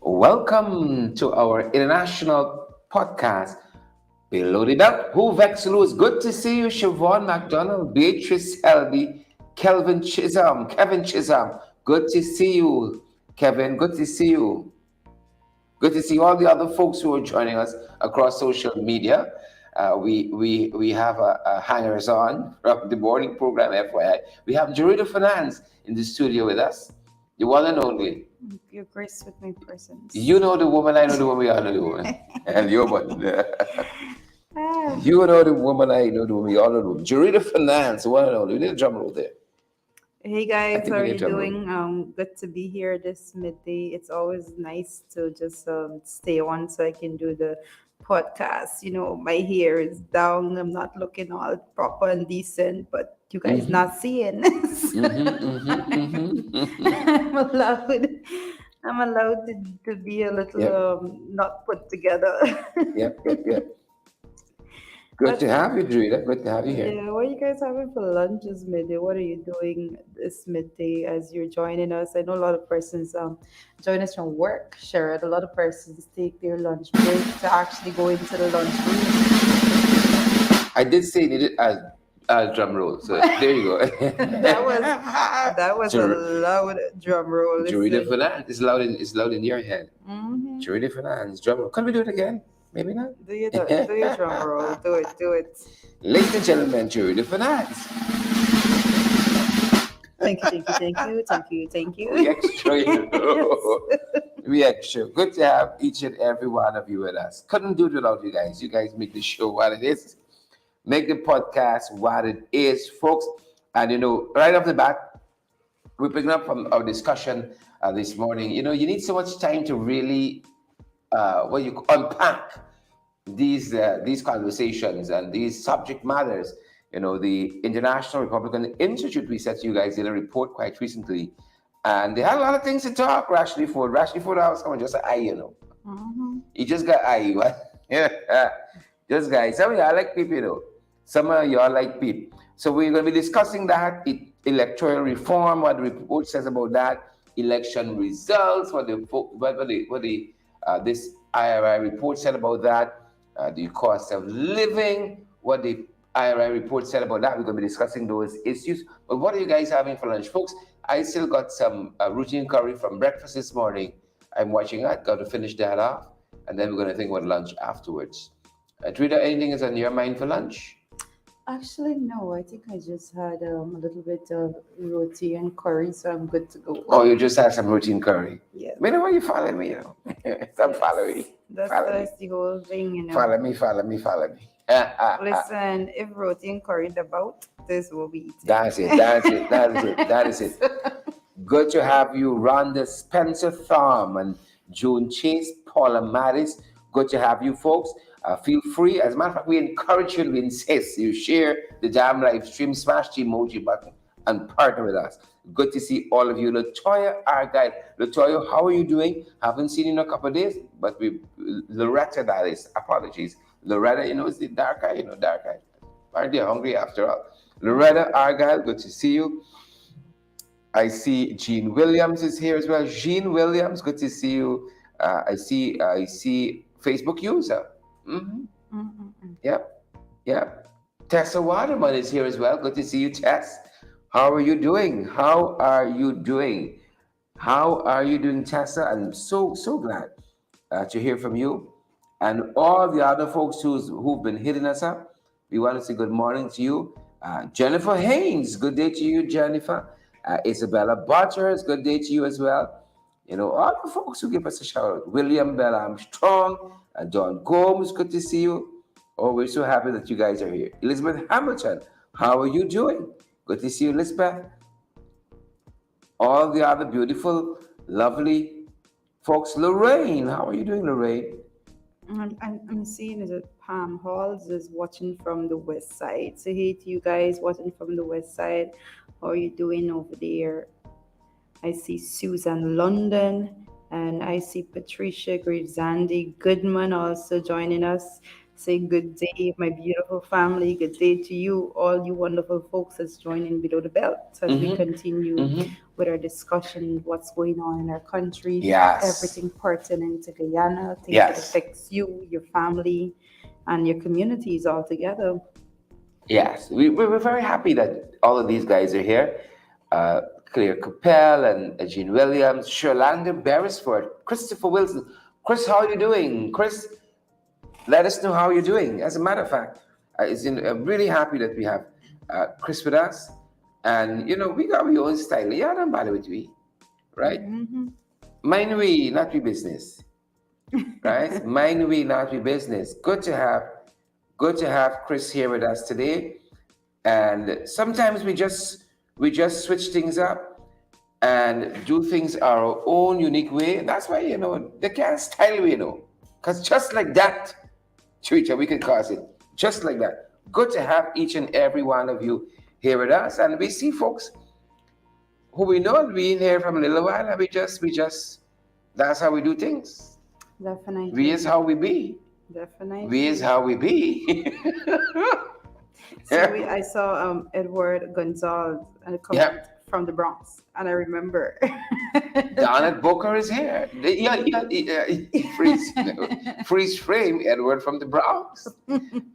Welcome to our international podcast, Below the Belt. Who Vex Lewis? Good to see you, Siobhan McDonald, Beatrice Selby, Kevin Chisholm. Good to see you, Kevin. Good to see you. Good to see all the other folks who are joining us across social media. We have a hangers on from the morning program, FYI. We have Jarita Finance in the studio with us, the one and only. You grace with my presence. You know the woman, I know the woman, we all know the woman. And your one. Ah, You know the woman, I know the woman, we all know the woman. Jarita Finance, the one and only. We need a drum roll there. hey I guys, think how we are need a you drum roll. doing? Good to be here this midday. It's always nice to just stay on so I can do the podcast. My hair is down. I'm not looking all proper and decent, but you guys Mm-hmm. not seeing. Mm-hmm. Mm-hmm. Mm-hmm. I'm allowed. I'm allowed to be a little Yep. not put together. Yep. Yep. Yep. Good to But have you, Jarita. Good to have you here. yeah, what are you guys having for lunch this midday? What are you doing this midday as you're joining us? I know a lot of persons join us from work, Sharon. A lot of persons take their lunch break to actually go into the lunch I did say it needed a drum roll, so there you go. room. That was a Jar- loud drum roll. Jarita Listen. Finance. It's loud in your head. Mm-hmm. Jarita Finance, drum roll. Can we do it again? Maybe not. Do your drum roll. Do it. Ladies and gentlemen, Jarita Finance. Thank you. We extra, Yes. we extra. Good to have each and every one of you with us. Couldn't do it without you guys. You guys make the show what it is. Make the podcast what it is, folks. And right off the bat, we're picking up from our discussion this morning. You need so much time to really, you unpack these conversations and these subject matters. The International Republican Institute, we said to you guys, did a report quite recently, and they had a lot of things to talk. Rashly Ford, I was coming just Mm-hmm. he just got IE, what? Yeah, just guys. Some of y'all like people. Some of y'all like people. So we're going to be discussing that electoral reform, what the report says about that, election results, what the this IRI report said about that, the cost of living, what the IRI report said about that. We're going to be discussing those issues. But what are you guys having for lunch, folks? I still got some routine curry from breakfast this morning. I'm watching that. Got to finish that off, and then we're going to think about lunch afterwards. Trina, anything is on your mind for lunch? Actually, no. I think I just had a little bit of roti and curry, so I'm good to go. Oh, you just had some routine curry. Yes, Me know why you follow me, Stop following yes. me. That's Follow me. that's the whole thing. Follow me, follow me, follow me. Listen, if roti and curry about, this will be That's it, eating. that's it, that is it, that is it. Good to have you, Rhonda Spencer Thorm and June Chase, Paula Mattis. Good to have you, folks. Feel free. As a matter of fact, we encourage you, we insist you share the damn live stream, smash the emoji button, and partner with us. Good to see all of you. Latoya, our guide. Latoya, how are you doing? Haven't seen you in a couple of days, but Loretta, that is, apologies. Loretta, it's the dark eye, dark eye. Aren't you hungry after all? Loretta Argyle, good to see you. I see Jean Williams is here as well. Jean Williams, good to see you. I see Facebook user. Hmm. Mm-mm-mm. Yep, yep. Tessa Waterman is here as well. Good to see you, Tess. How are you doing? How are you doing? How are you doing, Tessa? I'm so glad to hear from you and all the other folks who've been hitting us up. We want to say good morning to you, Jennifer Haynes. Good day to you, Jennifer. Isabella Butters. Good day to you as well. All the folks who give us a shout out. William Bell Armstrong, John Gomes. Good to see you. Oh, we're so happy that you guys are here. Elizabeth Hamilton, how are you doing? Good to see you, Elizabeth. All the other beautiful, lovely folks. Lorraine, how are you doing, Lorraine? I'm seeing that Palm Halls is watching from the west side. So hey to you guys watching from the west side. How are you doing over there? I see Susan London and I see Patricia Gravesandi Goodman also joining us. Say good day, my beautiful family. Good day to you, all you wonderful folks that's joining below the belt as we Mm-hmm. continue Mm-hmm. with our discussion, what's going on in our country, Yes. everything pertinent to Guyana, things that Yes. affects you, your family, and your communities altogether. Yes. We're very happy that all of these guys are here. Claire Capel and Jean Williams, Sherlander Beresford, Christopher Wilson. Chris, how are you doing? Chris, let us know how you're doing. As a matter of fact, I'm really happy that we have Chris with us. And, we got our own style. Yeah, don't bother with we, right? Hmm. Mind we, not we business, right? Mind we, not we business. Good to have Chris here with us today. And sometimes we just switch things up and do things our own unique way. And that's why, they can't style we. Because just like that, Chicha, we can cause it. Just like that. Good to have each and every one of you here with us. And we see folks who we know have been here from a little while, and that's how we do things. We is Definitely. how we be. We is Definitely. how we be. See, I saw Edward Gonzalez and a comment Yeah. from the Bronx, and I remember. Donald Booker is here. Yeah, yeah, freeze, freeze frame, Edward from the Bronx.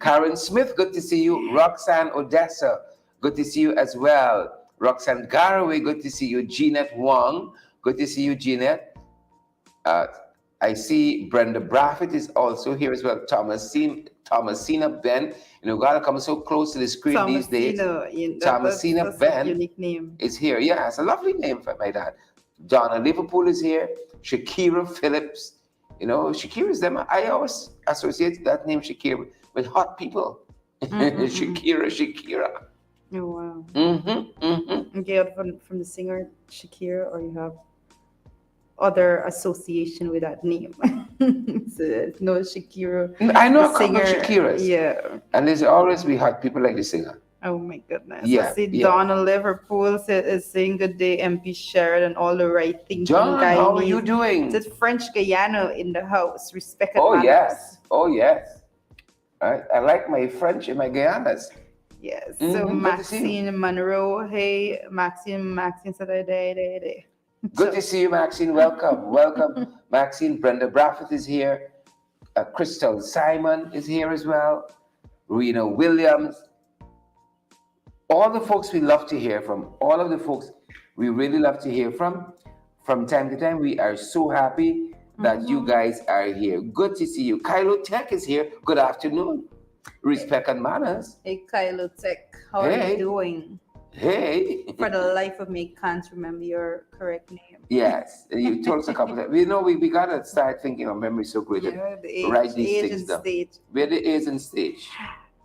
Karen Smith, good to see you. Roxanne Odessa, good to see you as well. Roxanne Garaway, good to see you. Jeanette Wong, good to see you, Jeanette. Uh, I see Brenda Braffett is also here as well. Thomasina Ben. Gotta come so close to the screen these days. Thomasino, Thomasina that's a Ben unique name. is here. Yeah, it's a lovely name for my dad. Donna Liverpool is here. Shakira Phillips. Shakira's them. I always associate that name Shakira with hot people. Mm-mm-mm. Shakira. Oh wow. Mm-hmm. Mm-hmm. Okay, from the singer Shakira, or you have other association with that name. So, no Shakira, I the know a couple of singer. Shakiras. Yeah. And there's always be hot people like the singer. Oh my goodness. I Yeah, see yeah. Donna Liverpool is saying good day, MP Sheridan, all the right thinking John, how are you Guyanese. doing? It's French Guyana in the house. Respect and Oh manners. yes. Oh yes. I like my French and my Guyanas. Yes. So Mm-hmm. Good to see you. Maxine Monroe. Hey, Maxine said day. Good So to see you, Maxine. Welcome. Welcome, Maxine. Brenda Braffett is here. Crystal Simon is here as well. Rena Williams. All the folks we love to hear from. All of the folks we really love to hear from. From time to time, we are so happy that you mhm. guys are here. Good to see you. Kylo Tech is here. Good afternoon. Respect and manners. Hey Kylo Tech, how are you Hey. doing? Hey. For the life of me, can't remember your correct name. Yes, you told us a couple of times. We gotta start thinking our memory so great that Yeah, the write these age things and down. stage. We're the age and stage.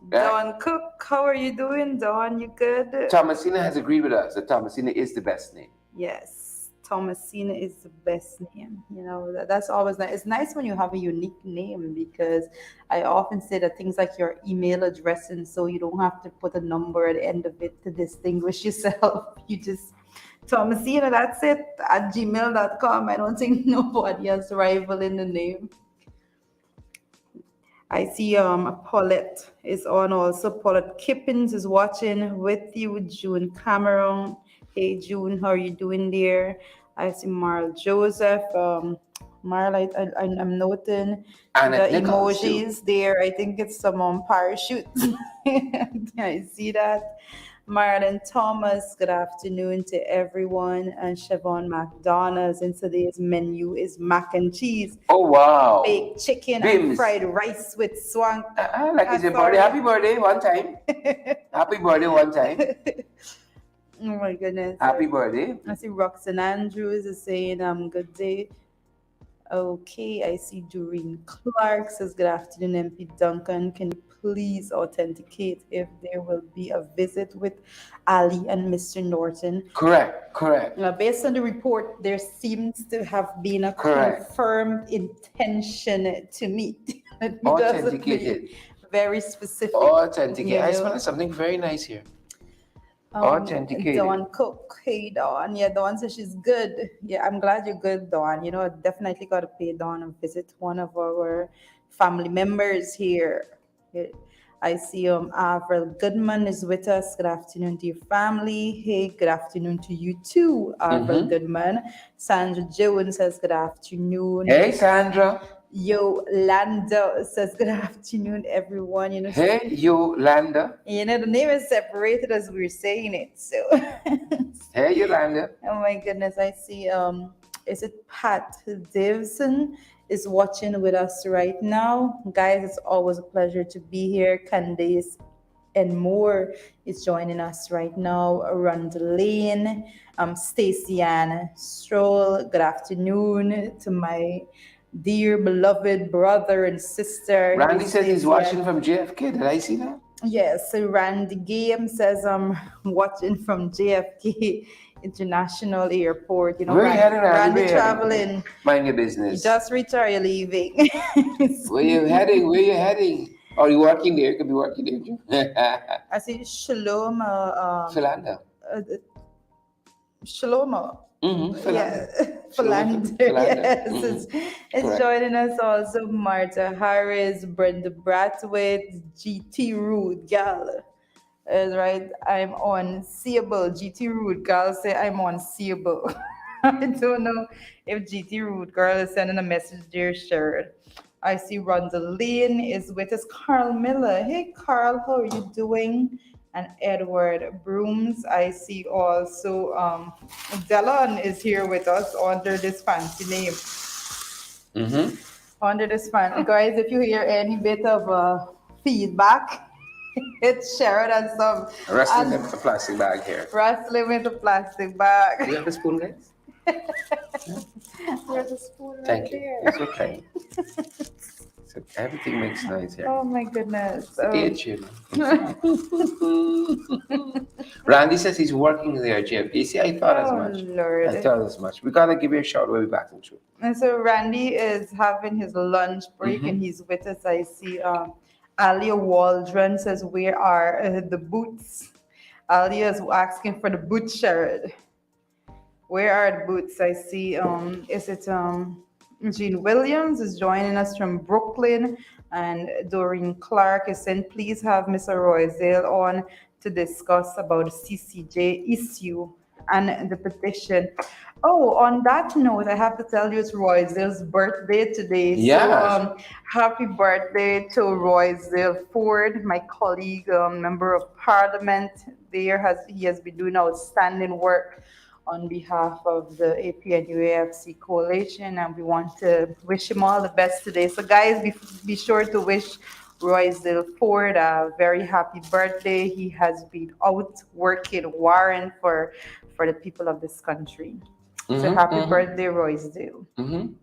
Right? Dawn Cook, how are you doing? Dawn, you good? Thomasina has agreed with us that Thomasina is the best name. Yes, Thomasina is the best name. That's always nice. It's nice when you have a unique name because I often say that things like your email address, and so you don't have to put a number at the end of it to distinguish yourself. You just Thomasina, that's it, at gmail.com. I don't think nobody has rival in the name. I see Paulette is on also. Paulette Kippins is watching with you. June Cameron. Hey June, how are you doing there? I see Marl Joseph. Marl, I'm noting the Annette Nichols too. emojis there. I think it's some parachutes. I see that. Marilyn Thomas, good afternoon to everyone. And Siobhan McDonald's, and today's menu is mac and cheese, Oh wow. baked chicken, and Bims. fried rice with swank. Like it's your birthday. Sorry. Happy birthday one time. Happy birthday one time. Oh my goodness. Happy birthday. I see Roxanne Andrews is saying good day. Okay, I see Doreen Clark says good afternoon, MP Duncan. Can you please authenticate if there will be a visit with Ali and Mr. Norton? Correct. Based on the report, there seems to have been a Correct. confirmed intention to meet. It doesn't Authenticated. be very specific. Authenticated. I You know? smell something very nice here. Authenticated. Dawn Cook. Hey, Dawn. Yeah, Dawn says she's good. Yeah, I'm glad you're good, Dawn. I definitely got to pay Dawn and visit one of our family members here. It- I see Avril Goodman is with us. Good afternoon to your family. Hey, good afternoon to you too, Avril Mm-hmm. Goodman. Sandra Jones says good afternoon. Hey, Sandra. Yolanda says good afternoon, everyone. Hey, Yolanda. The name is separated as we're saying it. So, Hey, Yolanda. oh my goodness, I see. Is it Pat Davison is watching with us right now, guys? It's always a pleasure to be here. Candace and more is joining us right now. Rhonda Lane, Stacy Ann Stroll. Good afternoon to my dear beloved brother and sister. Randy Here's says he's Stacy watching Ann. from JFK. Did I see that? Yes, so Randy Game says I'm watching from JFK International Airport. Where are you heading, Randy? Randy Where you heading? traveling. Mind your You business. just retire, you're leaving. Where you heading? Where you heading? Are you working there? You could be working there too. I see Shalom. Philander. Uh, Shalom. Mm-hmm. Yeah, Philander. Philander. Philander. Yes, it's Correct. joining us also. Marta Harris, Brenda Brathwaite, GT Rude, gal. Is right. I'm on Seable. GT Rude girl say I'm on Seable. I don't know if GT Rude girl is sending a message there, Sharon. I see Rhonda Lane is with us. Carl Miller. Hey Carl, how are you doing? And Edward Brooms. I see also Delon is here with us under this fancy name. Mm-hmm. Under this fan. Guys, if you hear any bit of feedback, it's Sharon and some Wrestling and with a plastic bag here. wrestling with a plastic Do bag. you have the spoon, guys? There's a spoon right Thank you. there. It's okay. So everything makes noise here. Oh my goodness. Stay tuned. Randy says he's working there, Jim. You see, I thought as Oh much. I Lord. thought as much. We gotta give you a shout. We'll be back in truth. And so Randy is having his lunch break and he's with us. I see Alia Waldron says, where are the boots? Alia is asking for the boot, Sharon. Where are the boots? I see is it Jean Williams is joining us from Brooklyn, and Doreen Clark is saying please have Mr. Roydale on to discuss about the CCJ issue and the petition. Oh, on that note, I have to tell you it's Roydale's birthday today. Yes. So happy birthday to Roydale Ford, my colleague, member of parliament. He has been doing outstanding work on behalf of the APNUAFC coalition, and we want to wish him all the best today. So, guys, be sure to wish Roydale Ford a very happy birthday. He has been out working, warring for the people of this country. So, happy birthday, Roydale. Mm-hmm.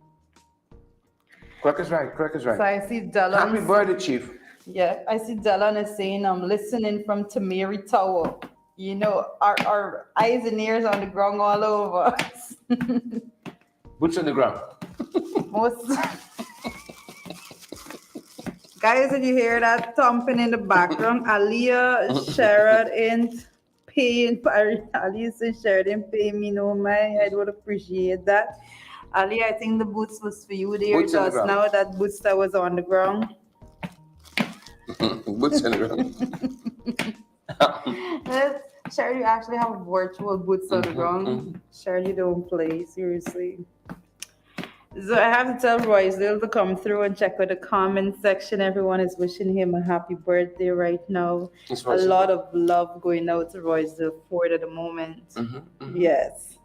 Correct is right. Correct is right. So, I see Dylan. Happy birthday, Chief. Yeah, I see Dylan is saying, I'm listening from Tamiri Tower. Our eyes and ears on the ground all over us. Boots on the ground. Most guys, did you hear that thumping in the background? Aliyah Sherrod ain't paying. Aliyah said Sherrod ain't paying me no money. I would appreciate that. Aliyah, I think the boots was for you there Boots on the just ground. now. That boots that was on the ground. Boots on the ground. Sherrod, you actually have virtual boots on the ground. Sherrod, you don't play, seriously. So I have to tell Roydale to come through and check out the comment section. Everyone is wishing him a happy birthday right now. A lot of love going out to Roydale Ford at the moment. Yes.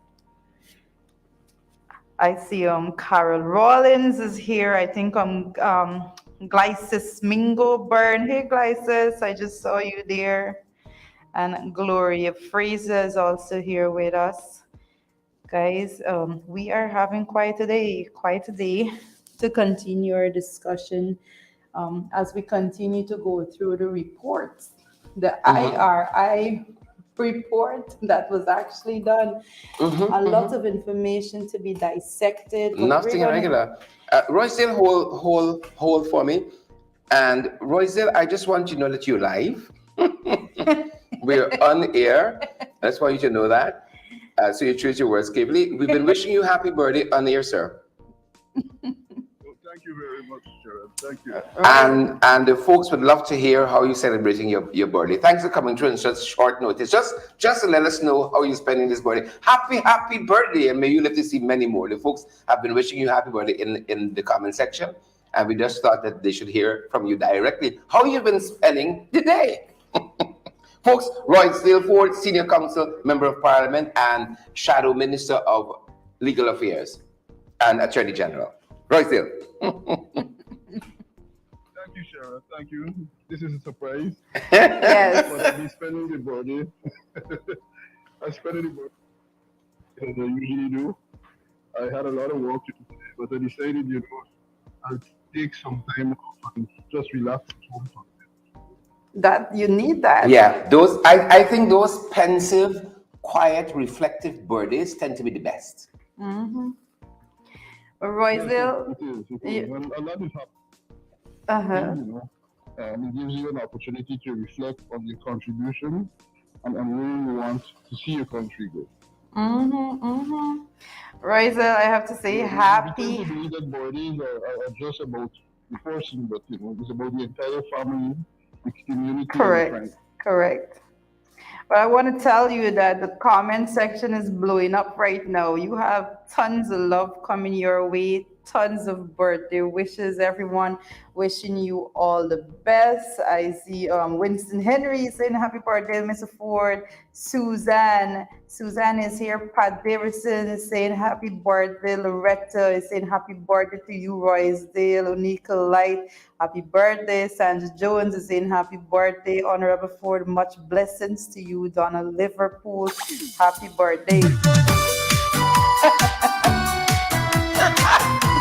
I see Carol Rollins is here. I think Glycis Mingo Burn. Hey Glycis, I just saw you there. And Gloria Fraser is also here with us. Guys, we are having quite a day to continue our discussion as we continue to go through the reports. The IRI report that was actually done. A lot of information to be dissected. Nothing irregular. Roydale, hold for me. And Roydale, I just want you to know that you're live. We're on air. I just want you to know that. So you choose your words carefully. We've been wishing you happy birthday on air, sir. Thank you very much, Jared. Thank you. Royce, And the folks would love to hear how you're celebrating your birthday. Thanks for coming through in such short notice. Just to let us know how you're spending this birthday. Happy birthday, and may you live to see many more. The folks have been wishing you happy birthday in the comment section, and we just thought that they should hear from you directly how you've been spending the day. Folks, Roy Stilford, Senior Counsel, Member of Parliament, and Shadow Minister of Legal Affairs and Attorney General. Roy Still. Thank you, Sharon. Thank you. This is a surprise, but yes. I'll be spending the birthday. I spend the birthday as I usually do. I had a lot of work to do today, but I decided, I'll take some time off and just relax at home for a bit. That you need that. Yeah, I think those pensive, quiet, reflective birthdays tend to be the best. Mm-hmm. Yes, it, Royceville, it is. It is. you, And a lot is uh-huh. happening, it gives you an opportunity to reflect on your contribution and where you want to see your country go. Mm-hmm, mm-hmm. Royceville, I have to say We tend to happy. believe that birthdays are just about the person, but it's about the entire family, the community, and the Correct, friends. correct. But I want to tell you that the comment section is blowing up right now. You have tons of love coming your way, tons of birthday wishes, everyone wishing you all the best. I see Winston Henry saying happy birthday, Mr. Ford. Suzanne is here. Pat Davidson is saying happy birthday. Loretta is saying happy birthday to you, Roysdale. Onika Light, happy birthday. Sandra Jones is saying happy birthday. Honorable Ford, much blessings to you. Donna Liverpool, happy birthday.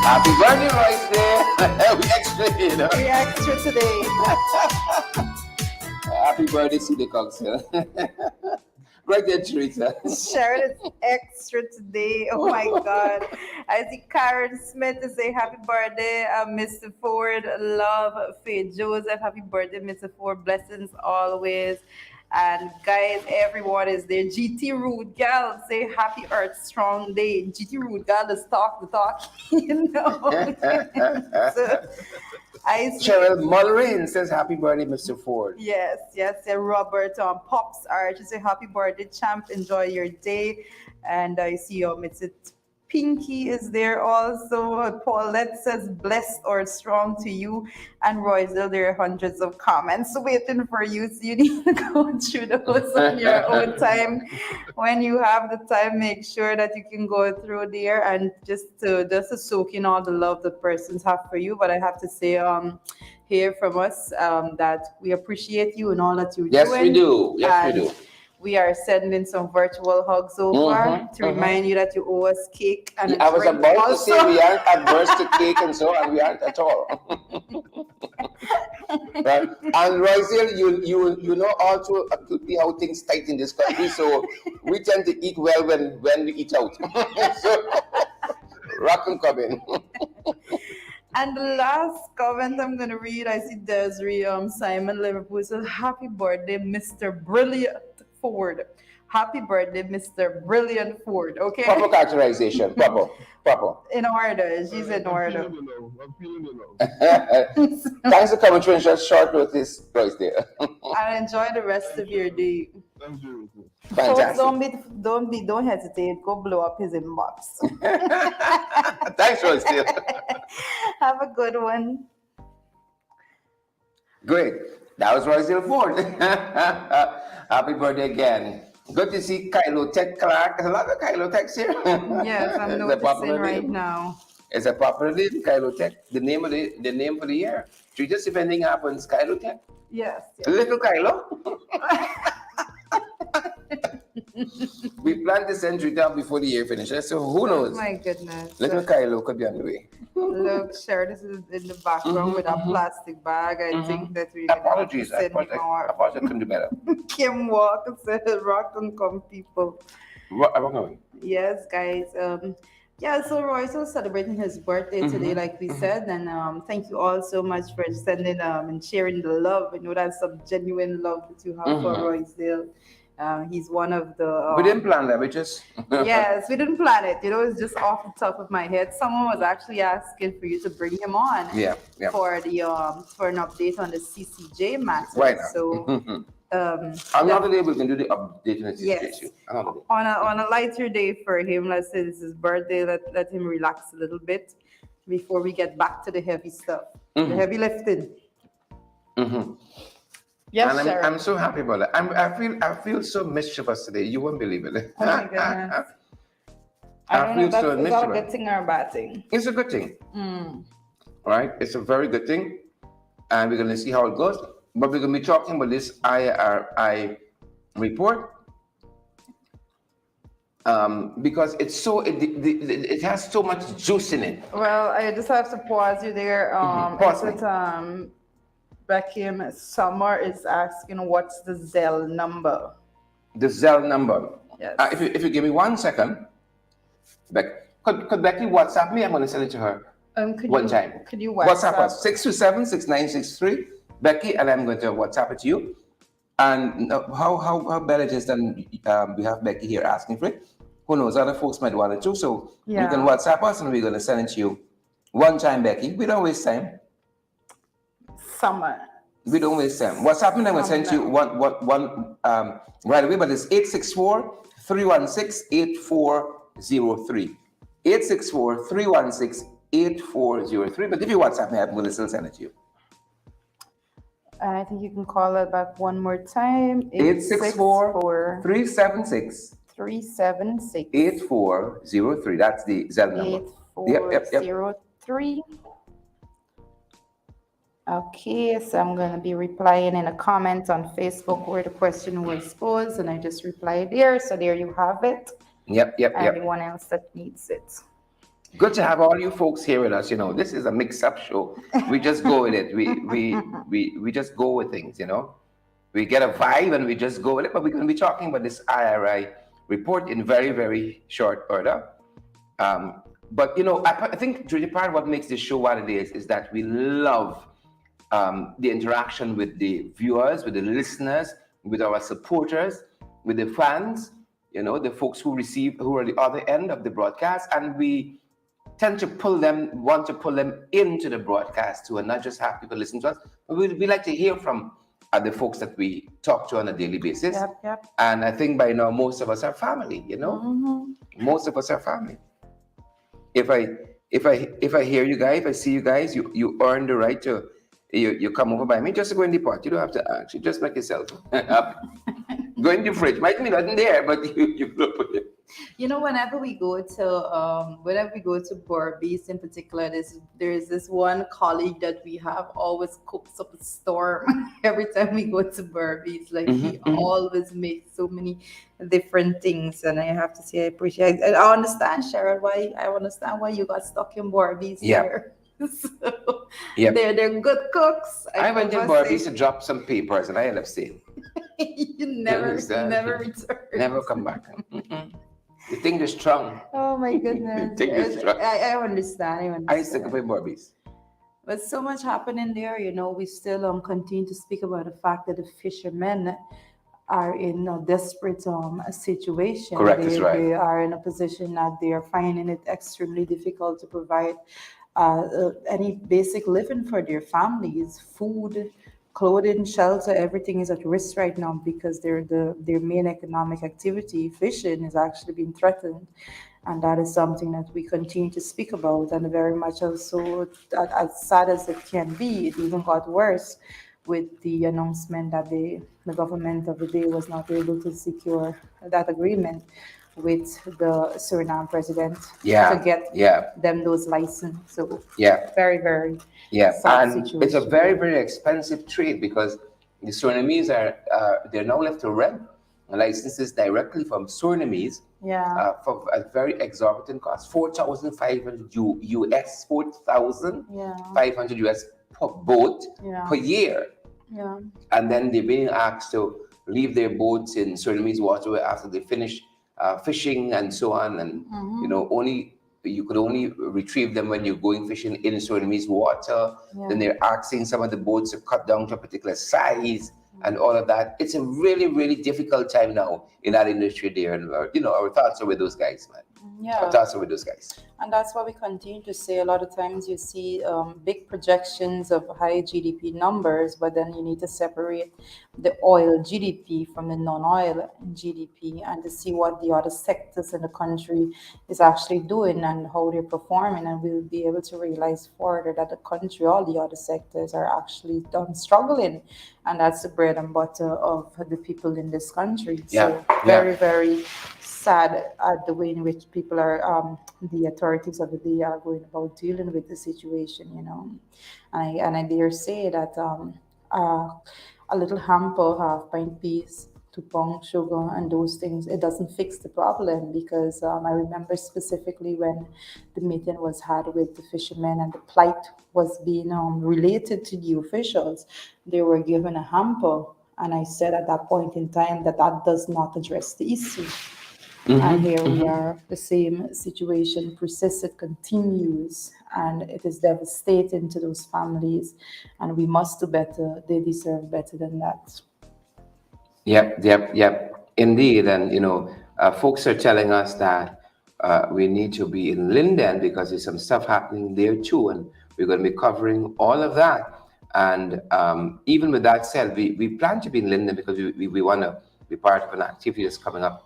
Happy birthday, Royce there. We extra, We extra today. Happy birthday, City Council. Right there, Teresa. Sharon is extra today. Oh my God. I see Karen Smith to say happy birthday, Mr. Ford. Love, Faith Joseph. Happy birthday, Mr. Ford. Blessings always. And guys, everyone is there. GT Rude Gal say happy Earth Strong Day. GT Rude Gal is talk the talk, you know. So I see. Cheryl Mullerin says happy birthday, Mr. Ford. Yes, yes, yeah. Robert Pops Arch say happy birthday, champ. Enjoy your day. And I see it's it. Pinky is there also. Paulette says blessed or strong to you. And Royce, there are hundreds of comments waiting for you. So you need to go through those on your own time. When you have the time, make sure that you can go through there and just to soak in all the love the persons have for you. But I have to say, hear from us that we appreciate you and all that you're Yes, we doing. do. Yes, we And do. we are sending some virtual hugs so far to remind you that you owe us cake and a I was drink about to say also. we aren't adverse to cake and so on. We aren't at all. Right? And Royce, you know also acutely how things tight in this country, so we tend to eat well when we eat out. So rock and come in. And the last comment I'm gonna read, I see Desiree Simon Liverpool says, happy birthday, Mr. Brilliant Ford. Happy birthday, Mr. Brilliant Ford. Proper Okay? characterization. Proper. In order. She's in I'm order. feeling the love. I'm feeling the love. Thanks for coming through in just short notice, Royce there. And enjoy the rest of Thank your you. day. Thank you. Folks, Fantastic. don't hesitate. Go blow up his inbox. Thanks, Royce there. Have a good one. Great. That was Royce Ford. Happy birthday again. Good to see Kylo Tech Clark. There's a lot of Kylo Techs here. Yes, I'm It's a noticing popular right name. now. It's a popular name, Kylo Tech. The name for the year. Just if anything happens, Kylo Tech. Yes, yes. Little Kylo. We plan to send Rita before the year finishes, so who Oh knows? my goodness. Little Kylo could be on the way. Look, Sharon is in the background with a plastic bag. I think that we're gonna have to Apologies. send him I our couldn't do better. Kim Walk said rock and come people. What am I going? Yes, guys. Yeah, so Royce was celebrating his birthday today, like we said, and thank you all so much for sending and sharing the love. I know that's some genuine love that you have for Royce Dale. He's one of the We didn't plan that. We just. yes, we didn't plan it. It's just off the top of my head. Someone was actually asking for you to bring him on Yeah, yeah. for the for an update on the CCJ matter. Why not? So Another day we can do the update on the yes, situation. Another day. on a lighter day for him. Let's say this is his birthday. Let him relax a little bit before we get back to the heavy stuff, the heavy lifting. Mm-hmm. Yes, And Sharon. I'm so happy about that. I feel so mischievous today. You won't believe it. Oh my goodness. I don't know if that's is that a good thing or a bad thing. It's a good thing. Right? It's a very good thing. And we're going to see how it goes. But we're going to be talking about this IRI report. Because it's so it has so much juice in it. Well, I just have to pause you there. Pause It's Becky Summer is asking what's the Zelle number. The Zelle number. Yes. If you give me 1 second, could Becky WhatsApp me? I'm going to send it to her one time. Could you WhatsApp us 627-6963, Becky, and I'm going to WhatsApp it to you. And how better it is than we have Becky here asking for it. Who knows? Other folks might want it too. So you can WhatsApp us, and we're going to send it to you one time, Becky. We don't waste time. Summer. We don't waste time. WhatsApp me, and I'm going to send you one right away. But it's 864-316-8403. 864-316-8403. But if you WhatsApp me, I'm going to still send it to you. I think you can call it back one more time. 864-376 376 8403. That's the Zelle number. 8403. Okay, so I'm going to be replying in a comment on Facebook where the question was posed, and I just replied there. So there you have it. Yep. Everyone else that needs it. Good to have all you folks here with us. This is a mix-up show. We just go with it. We just go with things. We get a vibe and we just go with it. But we're going to be talking about this IRI report in very, very short order. But I think really part of what makes this show what it is that we love the interaction with the viewers, with the listeners, with our supporters, with the fans. The folks who are the other end of the broadcast, and we tend to want to pull them into the broadcast too, and not just have people listen to us. But we like to hear from the folks that we talk to on a daily basis. Yep. And I think by now most of us are family. Most of us are family. If I hear you guys, if I see you guys, you earn the right to you come over by me just to go in the pot. You don't have to ask. You just make yourself happy. Go in the fridge. Might be nothing there, but you look at it. Whenever we go to Barbies in particular, there's this one colleague that we have always cooks up a storm every time we go to Barbies. Like he always makes so many different things, and I have to say I appreciate. And I understand, Cheryl, why you got stuck in Barbies here. So they're good cooks. I went in Barbies to drop some papers, and I ended up staying. You never return. Never come back. You think they're strong. Oh my goodness. I understand. I used to go in Barbies. But so much happening there, we still continue to speak about the fact that the fishermen are in a desperate situation. Correct, that's right. They are in a position that they are finding it extremely difficult to provide any basic living for their families, food, clothing, shelter, everything is at risk right now because their main economic activity, fishing, is actually being threatened. And that is something that we continue to speak about, and very much also, as sad as it can be, it even got worse with the announcement that the government of the day was not able to secure that agreement with the Suriname president to get them those licenses. So very, very sad situation. It's a very, very expensive trade because the Surinamese they're now left to rent licenses directly from Surinamese for a very exorbitant cost, $4,500 US, $4,500 US per boat per year. Yeah. And then they're being asked to leave their boats in Surinamese water after they finish fishing and so on, and you could only retrieve them when you're going fishing in Surinamese water. Then they're asking some of the boats to cut down to a particular size and all of that. It's a really, really difficult time now in that industry there. And, our thoughts are with those guys, man. Our Yeah. thoughts are with those guys. And that's why we continue to say a lot of times you see big projections of high GDP numbers, but then you need to separate the oil GDP from the non oil GDP and to see what the other sectors in the country is actually doing and how they're performing. And we'll be able to realize further that the country, all the other sectors are actually done struggling. And that's the bread and butter of the people in this country. Yeah, So, yeah. very, very sad at the way in which people are, the authorities of the day are going about dealing with the situation. And I dare say that a little hamper, half pint peas, 2 pound sugar, and those things, it doesn't fix the problem because I remember specifically when the meeting was had with the fishermen and the plight was being related to the officials. They were given a hamper, and I said at that point in time that that does not address the issue. And here we are, the same situation persists, it continues, and it is devastating to those families. And we must do better. They deserve better than that. Yep, yep, yep. Indeed. And, folks are telling us that we need to be in Linden because there's some stuff happening there too. And we're going to be covering all of that. And even with that said, we plan to be in Linden because we want to be part of an activity that's coming up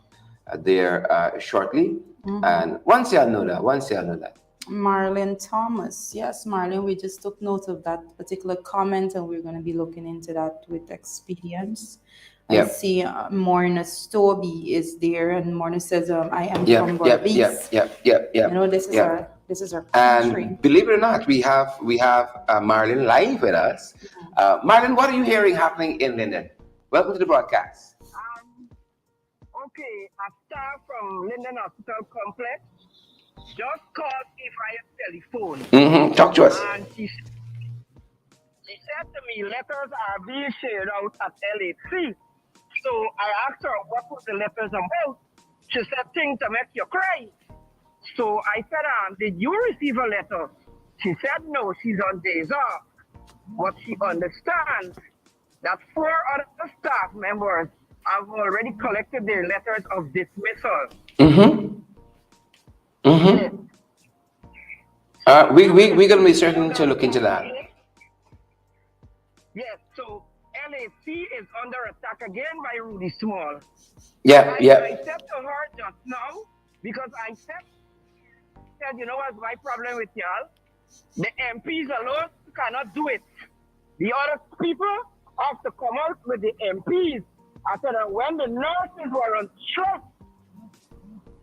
there shortly. And once y'all know that. Marlon Thomas. Yes, Marlon, we just took note of that particular comment and we're going to be looking into that with experience. I Yep. see Morna Stoby is there, and Morna says, I am Yep, from yep, yep, Barbados. yep, yep, yep. This is our country. And believe it or not, we have Marlon live with us. Marlon, what are you hearing happening in Linden? Welcome to the broadcast. Okay, a staff from Linden Hospital Complex just called me via telephone. Talk to us. And she said to me, letters are being shared out at LHC. So I asked her, what was the letters about? She said, things to make you cry. So I said, did you receive a letter? She said, no, she's on days off. But she understands that 4 other staff members have already collected their letters of dismissal. We're going to be certain to look into that. Yes, so LAC is under attack again by Rudy Small. Yeah, yeah. I said to her just now, because I said, what's my problem with y'all? The MPs alone cannot do it. The other people have to come out with the MPs. I said that when the nurses were on strike,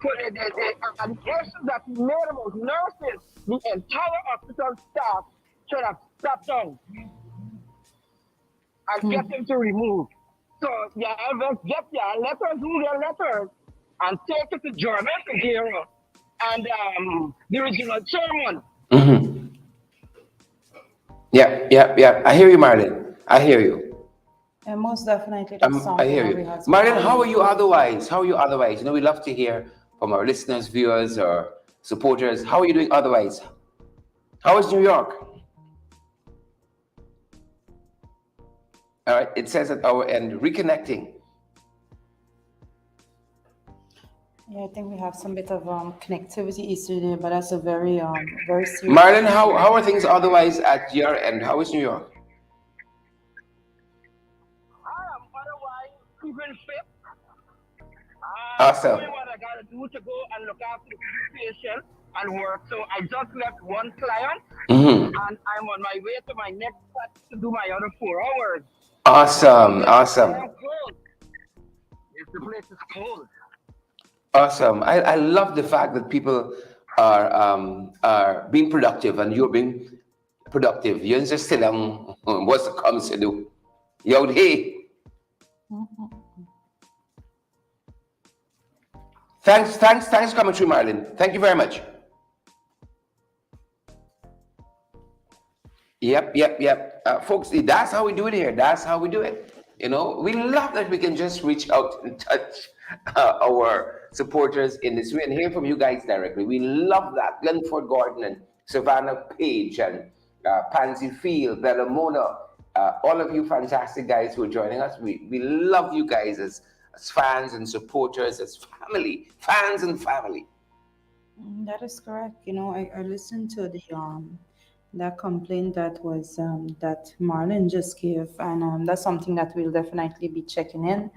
so the allegations that he made about nurses, the entire hospital staff should have stepped down and get him to remove. So, let's get your letters, do their letters, and take it to German Figueroa and the regional chairman. Yeah. I hear you, Marlon. I hear you. And most definitely, that's I something hear that you. we have to Marlon, follow. how are you otherwise? How are you otherwise? We love to hear from our listeners, viewers, or supporters. How are you doing otherwise? How is New York? All right, it says at our end, reconnecting. Yeah, I think we have some bit of connectivity issue there, but that's a very serious. Marlon, how are things otherwise at your end? How is New York? Otherwise, keeping fit. Awesome. Doing what I gotta do to go and look after the patient and work. So I just left one client, and I'm on my way to my next spot to do my other 4 hours. Awesome. Yes, the place is cold. Awesome. I love the fact that people are being productive and you're being productive. You're just still what's the comes to do. Yo, hey. Thanks for coming through, Marlon. Thank you very much. Yep. Folks, that's how we do it here. That's how we do it. We love that we can just reach out and touch our supporters in this way and hear from you guys directly. We love that. Glenford Gordon and Savannah Page and Pansy Field, Bella Mona, all of you fantastic guys who are joining us. We love you guys as fans and supporters, as family, fans and family. That is correct. I listened to the that complaint that was that Marlon just gave, and that's something that we'll definitely be checking in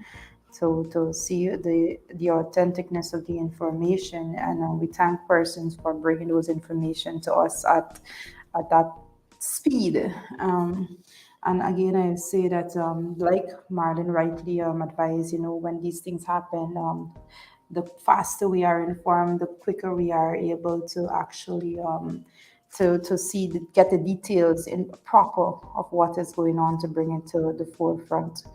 to see the authenticness of the information, and we thank persons for bringing those information to us at that speed. And again, I say that, like Marlon rightly advised, when these things happen, the faster we are informed, the quicker we are able to actually to see get the details in proper of what is going on to bring it to the forefront.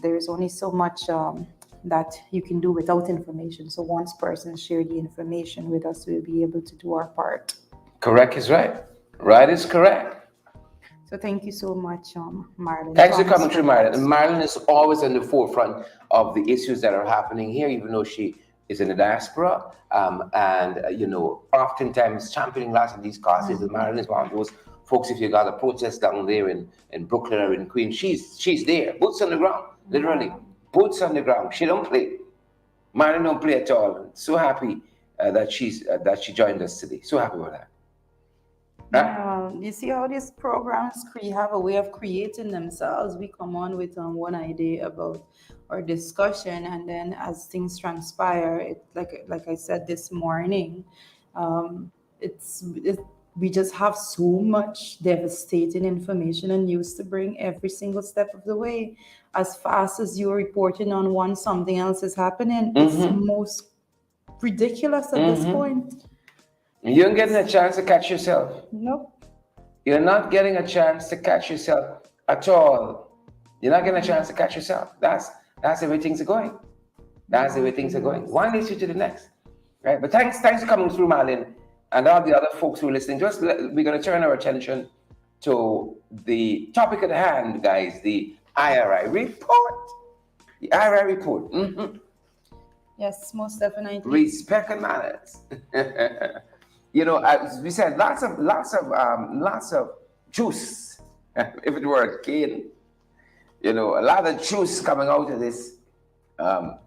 There is only so much that you can do without information. So once persons share the information with us, we'll be able to do our part. Correct is right. Right is correct. So thank you so much, Marlon. Thanks for Thomas, coming for through, Marilyn. that. And Marilyn is always in the forefront of the issues that are happening here, even though she is in the diaspora. Oftentimes championing lots of these causes. And Marilyn is one of those folks. If you got a protest down there in Brooklyn or in Queens, she's there, boots on the ground, literally, boots on the ground. She don't play. Marilyn don't play at all. So happy that she joined us today. So happy about that. Yeah, you see how these programs have a way of creating themselves. We come on with one idea about our discussion, and then as things transpire, it like I said this morning, um, we just have so much devastating information and news to bring every single step of the way. As fast as you're reporting on one, something else is happening. It's most ridiculous at this point. You ain't getting a chance to catch yourself. Nope. You're not getting a chance to catch yourself at all. You're not getting a chance to catch yourself. That's the way things are going. That's the way things are going. One issue to the next. Right? But thanks for coming through, Marlon, and all the other folks who are listening. We're going to turn our attention to the topic at hand, guys, the IRI report. The IRI report. Yes, most definitely. Respect and manners. As we said, lots of juice. If it were a cane, a lot of juice coming out of this, out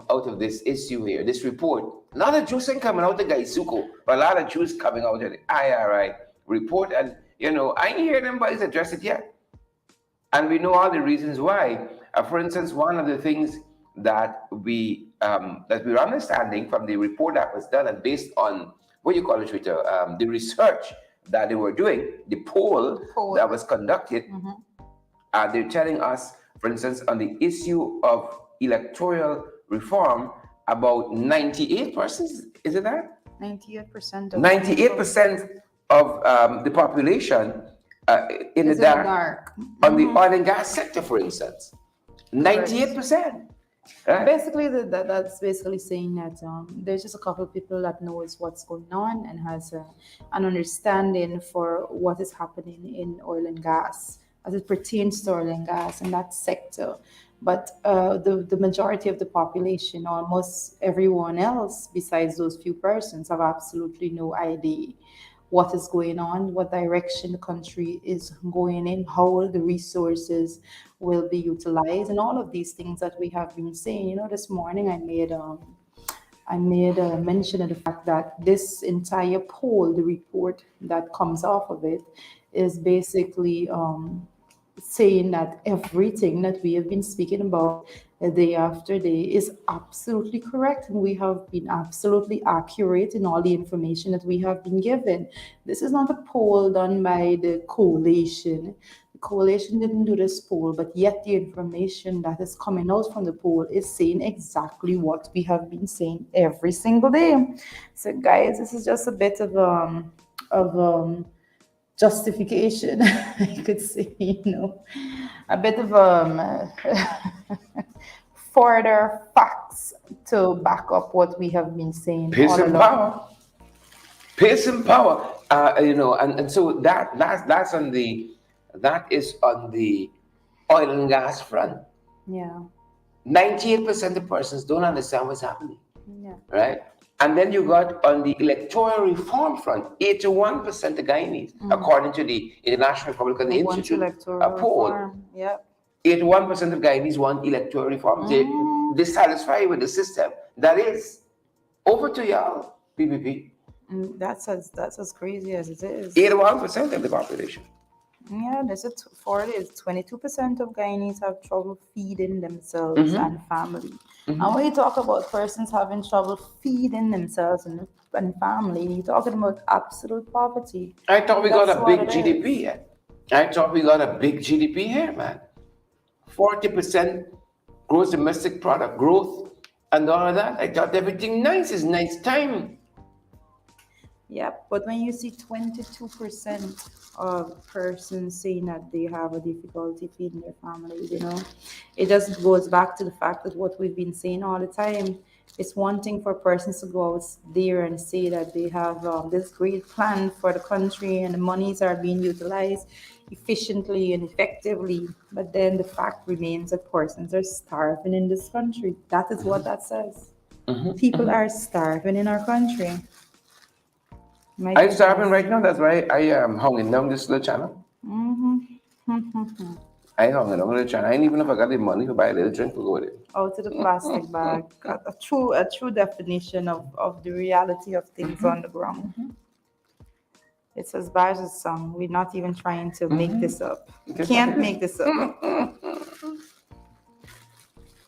of this issue here, this report. A lot of juice ain't coming out of Gaisuko, but a lot of juice coming out of the IRI report. And I ain't hear them boys address it yet. And we know all the reasons why. For instance, one of the things that we're understanding from the report that was done and based on what you call it, Twitter, the research that they were doing, the poll that was conducted, they're telling us, for instance, on the issue of electoral reform, about 98%, is it that? 98%. 98% of the population in the dark on the oil and gas sector, for instance. 98%. Right. Basically, that's basically saying that there's just a couple of people that knows what's going on and has an understanding for what is happening in oil and gas as it pertains to oil and gas in that sector. But the majority of the population, almost everyone else besides those few persons, have absolutely no idea what is going on, what direction the country is going in, how the resources will be utilized, and all of these things that we have been saying. This morning I made a mention of the fact that this entire poll, the report that comes off of it, is basically saying that everything that we have been speaking about day after day is absolutely correct, and we have been absolutely accurate in all the information that we have been given. This is not a poll done by the coalition. The coalition didn't do this poll, but yet the information that is coming out from the poll is saying exactly what we have been saying every single day. So guys, this is just a bit of justification, I could say, a bit of further facts to back up what we have been saying. Peace and power. Peace and power. And so that is on the oil and gas front. Yeah. 98% of persons don't understand what's happening. Yeah. Right? And then you got on the electoral reform front, 81% of Guyanese, according to the International Republican They want Institute, a electoral poll, reform. Yep. 81% of Guyanese want electoral reform. They dissatisfied with the system. That is, over to y'all, PPP. That's as crazy as it is. 81% of the population. Yeah, there's for it is 22% of Guyanese have trouble feeding themselves and family. And when you talk about persons having trouble feeding themselves and family, you're talking about absolute poverty. I thought we got That's a what big it GDP is. here. I thought we got a big GDP here, man. 40% gross domestic product growth and all of that. I thought everything nice is nice time. Yep, but when you see 22% of persons saying that they have a difficulty feeding their families, it just goes back to the fact that what we've been saying all the time. It's one thing for persons to go out there and say that they have this great plan for the country and the monies are being utilized efficiently and effectively, but then the fact remains that persons are starving in this country. That is what that says. People are starving in our country. My I'm starving goodness. right now. That's why I am hunging down this little channel. I hung down the channel. I ain't even know if I got the money to buy a little drink to go with it. Out of the plastic bag. A true definition of the reality of things on the ground. It's as bad as it sounds. We're not even trying to make this up. Can't make this up.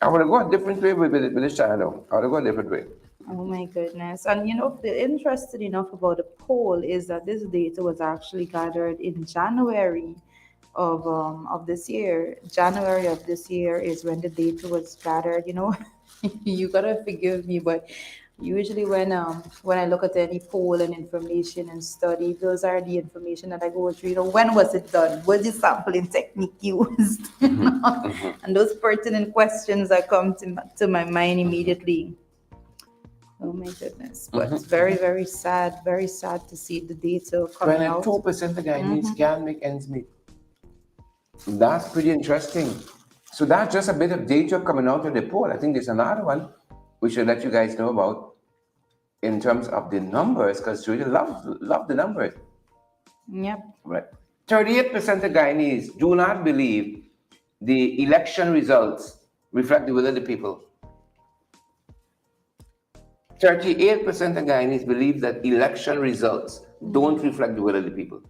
I want to go a different way with this channel. I want to go a different way. Oh my goodness. And the interesting enough about the poll is that this data was actually gathered in January of this year. January of this year is when the data was gathered. You gotta forgive me, but usually when I look at any poll and information and study, those are the information that I go through. When was it done? Was the sampling technique used? And those pertinent questions that come to my mind immediately. Oh my goodness. But it's very, very sad to see the data coming out. 22% of Guyanese can't make ends meet. That's pretty interesting. So that's just a bit of data coming out of the poll. I think there's another one we should let you guys know about in terms of the numbers, because Julia love the numbers. Yep. Right. 38% of Guyanese do not believe the election results reflect the will of the people. 38% of Guyanese believe that election results don't reflect the will of the people.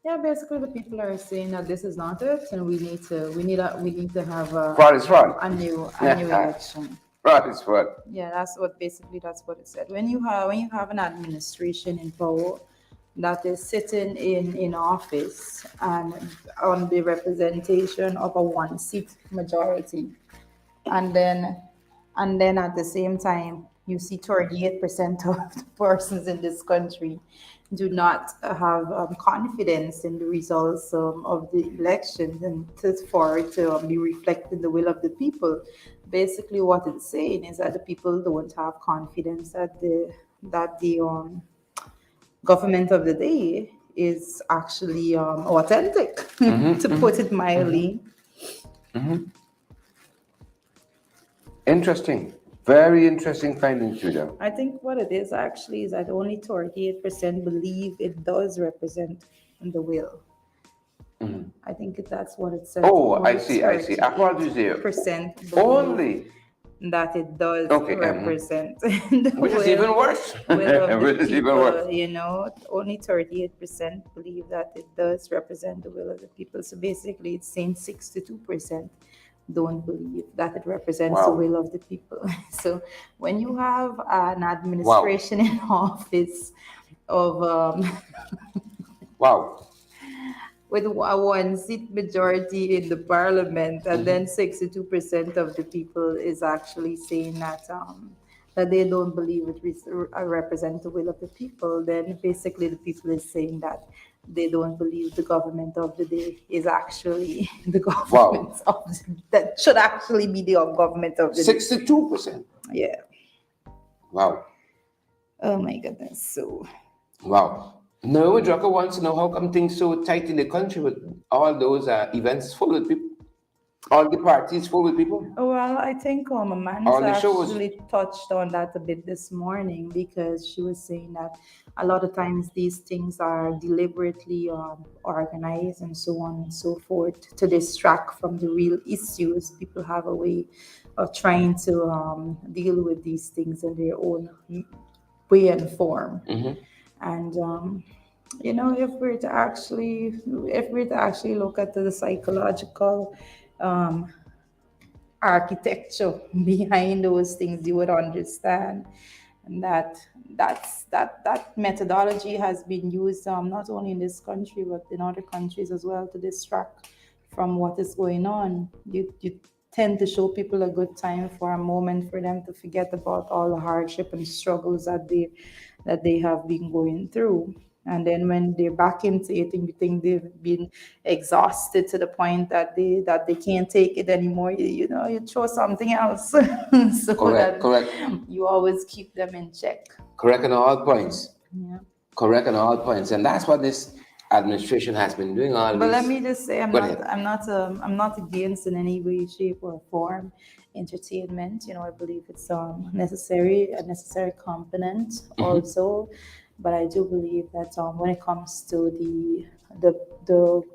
Yeah, basically the people are saying that this is not it, and we need to have Fraud is fraud. a new election. Fraud is fraud. Yeah, that's what it said. When you have an administration in power that is sitting in office and on the representation of a one-seat majority, and then at the same time you see 38% of the persons in this country do not have confidence in the results of the elections and for it to be reflecting the will of the people. Basically, what it's saying is that the people don't have confidence that the government of the day is actually authentic, to put it mildly. Interesting. Very interesting findings, Julia. I think what it is actually is that only 38% believe it does represent the will. I think that's what it says. Oh, I see. Apologies there. Percent Only that it does represent the which is even worse. will of the Which is even worse. people, only 38% believe that it does represent the will of the people. So basically, it's saying 62% don't believe that it represents the will of the people. So when you have an administration in office of with a one-seat majority in the parliament, and then 62% of the people is actually saying that they don't believe it represents the will of the people, then basically the people is saying that they don't believe the government of the day is actually the government that should actually be the government of the 62%. Yeah. Wow. Oh my goodness. So. Wow. No, Drucker wants to know how come things so tight in the country with all those events full of people. All the parties full with people. Well, I think Amanda All the shows. actually touched on that a bit this morning because she was saying that a lot of times these things are deliberately organized and so on and so forth to distract from the real issues. People have a way of trying to deal with these things in their own way and form. And if we're to actually look at the psychological um, architecture behind those things, you would understand and that methodology has been used not only in this country but in other countries as well to distract from what is going on. You tend to show people a good time for a moment for them to forget about all the hardship and struggles that they have been going through. And then when they're back into it and you think they've been exhausted to the point that they can't take it anymore, you throw something else so Correct, that correct, you always keep them in check. correct on all points. Yeah. Correct on all points, and that's what this administration has been doing all But let this. me just say, Go ahead. I'm not against in any way, shape, or form entertainment. I believe it's a necessary component also. But I do believe that when it comes to the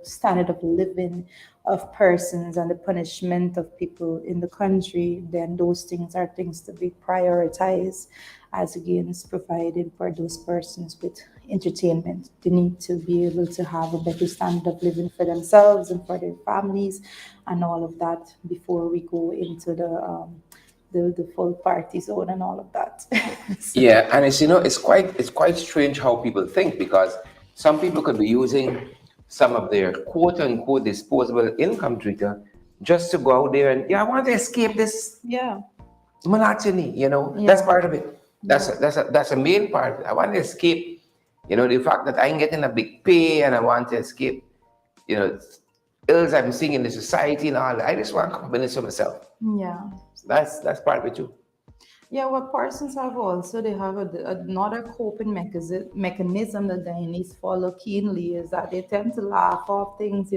standard of living of persons and the punishment of people in the country, then those things are things to be prioritized as against providing for those persons with entertainment. They need to be able to have a better standard of living for themselves and for their families and all of that before we go into the full party zone and all of that. So, Yeah, and it's quite strange how people think, because some people could be using some of their quote unquote disposable income, Twitter, just to go out there and, yeah, I want to escape this yeah, monotony. That's yeah, part of it. That's yeah. that's a main part of it. I want to escape, the fact that I'm getting a big pay, and I want to escape, you know, ills I'm seeing in the society and all that. I just want confidence for myself. Yeah. So that's part of it too. Yeah, what persons have also, they have another coping mechanism that they need to follow keenly is that they tend to laugh off things.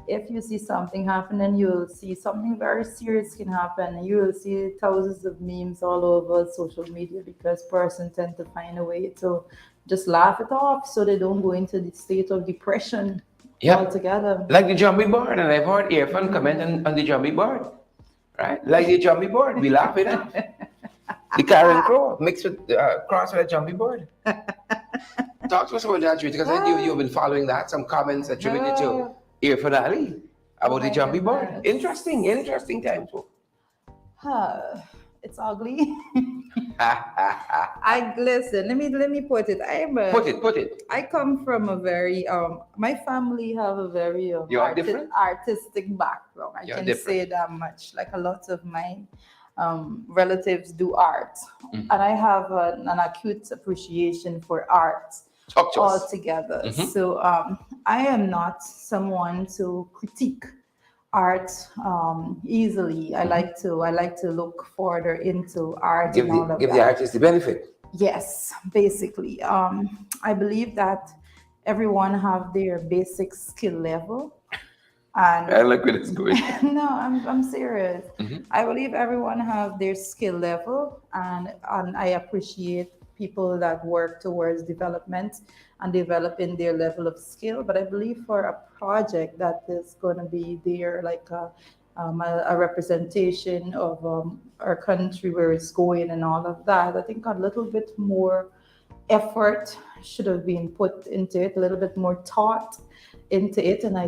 If you see something happening, you'll see something very serious can happen, and you will see thousands of memes all over social media because persons tend to find a way to just laugh it off so they don't go into the state of depression Yep. altogether. Like the jumpy board, and I've heard Irfan comment on the jumpy board, right? Like the jumpy board, we laugh it up. The Karen Crow mixed with cross with a jumpy board. Talk to us about that, Rita, because you've been following that. Some comments attributed to Irfan Ali Oh about the my jumpy board. goodness. Interesting time too. It's ugly. I listen. Let me put it. Put it. I come from a very my family have a very You are different? artistic background. I You're can different. say that much. Like a lot of my relatives do art, Mm-hmm. and I have an acute appreciation for art Talk to us. altogether. Mhm. So I am not someone to critique art easily. I like to look further into art Give and all the of give the that. artist the benefit. Yes, basically. I believe that everyone have their basic skill level, and I like where it's going. no, I'm serious. Mhm. I believe everyone have their skill level, and I appreciate people that work towards development and developing their level of skill. But I believe for a project that is going to be there, like a representation of our country, where it's going and all of that, I think a little bit more effort should have been put into it, a little bit more thought into it. And I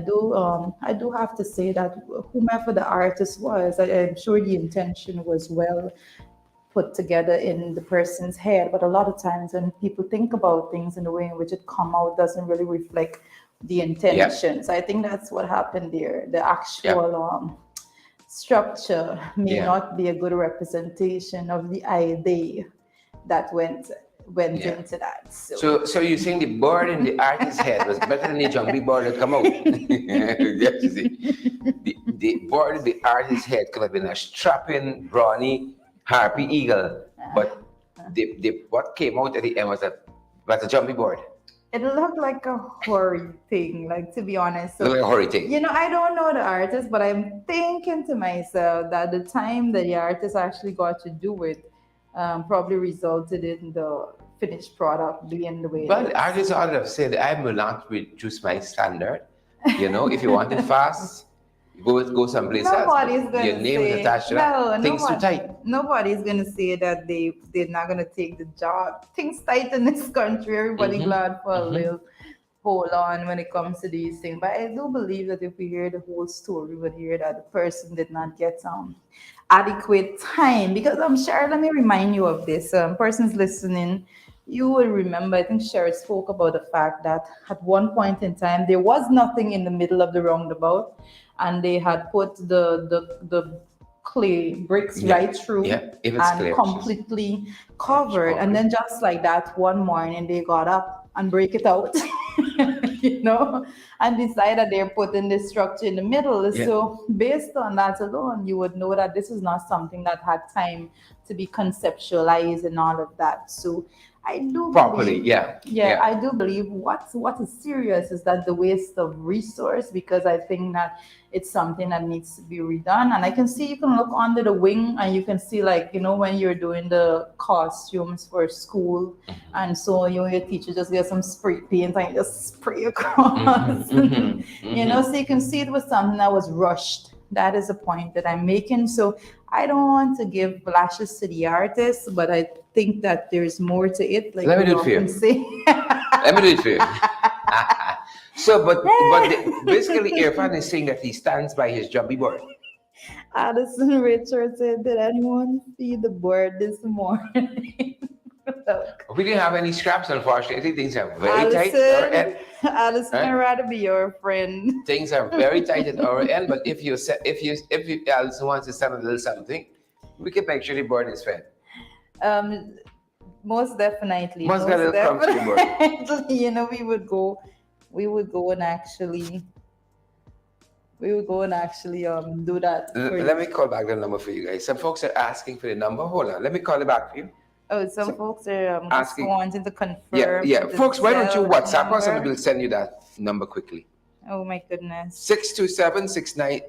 do have to say that whomever the artist was, I'm sure the intention was well put together in the person's head. But a lot of times when people think about things in the way in which it come out doesn't really reflect the intentions. I think that's what happened there. The actual structure may Yeah. not be a good representation of the idea that went Yeah. into that. So you think the board in the artist's head was better than the jumpy board that come out? Yes, you see. The board in the artist's head could have been a strapping, brawny, harpy eagle, but the what came out at the end was a jumpy board. It looked like a horror thing, like to be honest. Look So, like a horror thing. I don't know the artist, but I'm thinking to myself that the time that the artist actually got to do it probably resulted in the finished product being the way it But is. artists ought to have said, I will not reduce my standard. If you want it fast, go someplace else. But Nobody's your gonna name is say attached to no. that. Things too tight. Nobody's gonna say that they're not gonna take the job. Things tight in this country. Everybody Mm-hmm. glad for a Mm-hmm. little hold on when it comes to these things. But I do believe that if we hear the whole story, we would hear that the person did not get adequate time. Because I'm sure, let me remind you of this. Persons listening, you will remember, I think Sherry spoke about the fact that at one point in time there was nothing in the middle of the roundabout, and they had put the clay bricks Yeah. right through Yeah. If it's and clear. completely covered. And then just like that, one morning they got up and break it out, and decide that they're putting this structure in the middle. Yeah. So based on that alone, you would know that this is not something that had time to be conceptualized and all of that. So I do Properly. believe, Yeah. yeah, I do believe what is serious is that the waste of resource, because I think that it's something that needs to be redone. And I can see, you can look under the wing and you can see, like, when you're doing the costumes for school, and so your teacher just get some spray paint and just spray across. So you can see it was something that was rushed. That is the point that I'm making. So I don't want to give blashes to the artist, but I think that there's more to it, like Let me we do it for you. often say. Let me do it for you. So, basically, Irfan is saying that he stands by his jumpy board. Addison Richard said, "Did anyone see the board this morning?" Look, We didn't have any scraps, unfortunately. Things are very tight at our end. Allison, Right? I'd rather be your friend. Things are very tight at our end. But if Alison wants to send a little something, we can make sure the board is fed. Most definitely. Must got a little crumbs to the board. definitely. We would go and actually do that. for you. Let me call back the number for you guys. Some folks are asking for the number. Hold on. Let me call it back for you. Oh, some folks are just asking- wanting to confirm. Yeah. the Folks, why don't you cell WhatsApp us and number. we'll send you that number quickly. Oh my goodness. 627-69.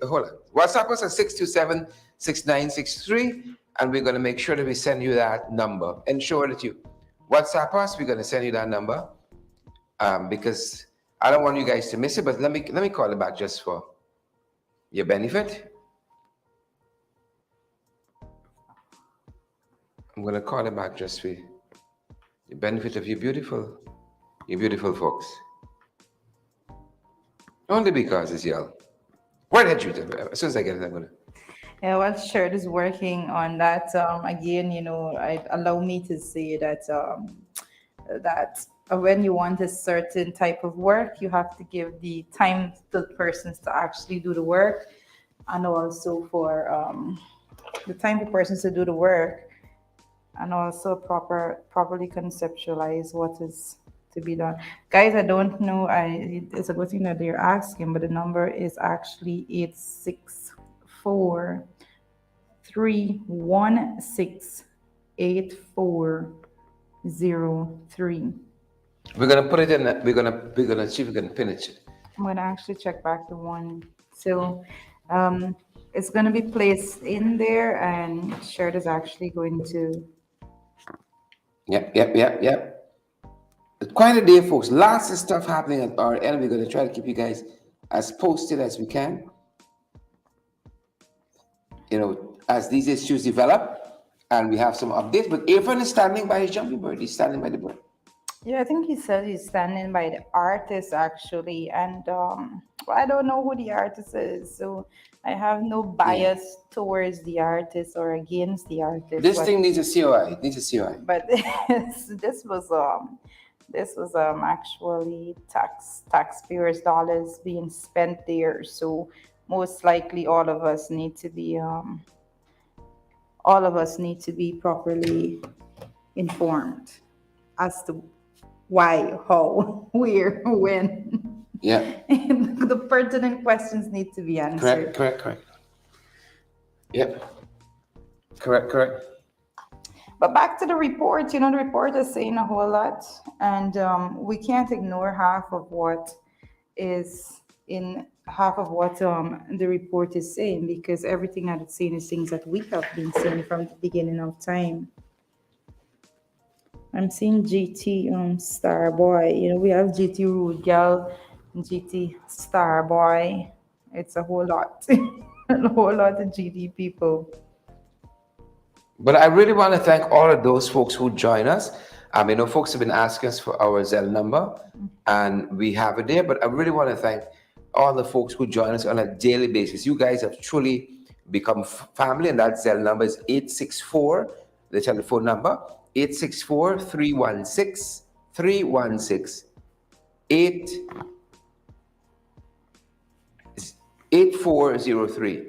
Hold on. WhatsApp us at 627-6963, and we're going to make sure that we send you that number. Ensure that you WhatsApp us. We're going to send you that number, because I don't want you guys to miss it. But let me call it back just for your benefit. I'm going to call it back just for the benefit of you beautiful folks. Only because it's y'all. Why did you do it? As soon as I get it, I'm gonna. Yeah, well, Shirt is working on that. Again, allow me to say that when you want a certain type of work, you have to give the time to the persons to actually do the work, and also for the time for persons to do the work, and also properly conceptualize what is to be done. Guys, I don't know. It's a good thing that they're asking, but the number is actually 864-316-8403. We're gonna put it in. We're gonna see if we can finish it. I'm gonna actually check back the one. So it's gonna be placed in there, and Shirt is actually going to. Yep. Quite a day, folks. Lots of stuff happening at our end. We're gonna try to keep you guys as posted as we can. As these issues develop, and we have some updates. But Irfan is standing by his jumping bird. He's standing by the bird. Yeah, I think he said he's standing by the artist actually, and I don't know who the artist is, so I have no bias towards the artist or against the artist. This thing needs a COI. It needs a COI. But this was actually taxpayers' dollars being spent there, so most likely all of us need to be properly informed as to why, how, where, when. Yeah. The pertinent questions need to be answered. Correct. Yep. Correct. But back to the report, you know, the report is saying a whole lot, and we can't ignore half of what is in half of what the report is saying, because everything that it's saying is things that we have been saying from the beginning of time. I'm seeing GT Starboy. You know, we have GT Rude Girl, GT Starboy. It's a whole lot, a whole lot of GT people. But I really want to thank all of those folks who join us. Folks have been asking us for our Zelle number, and we have it there. But I really want to thank all the folks who join us on a daily basis. You guys have truly become family, and that Zelle number is 864, the telephone number, 864 316 316 8403.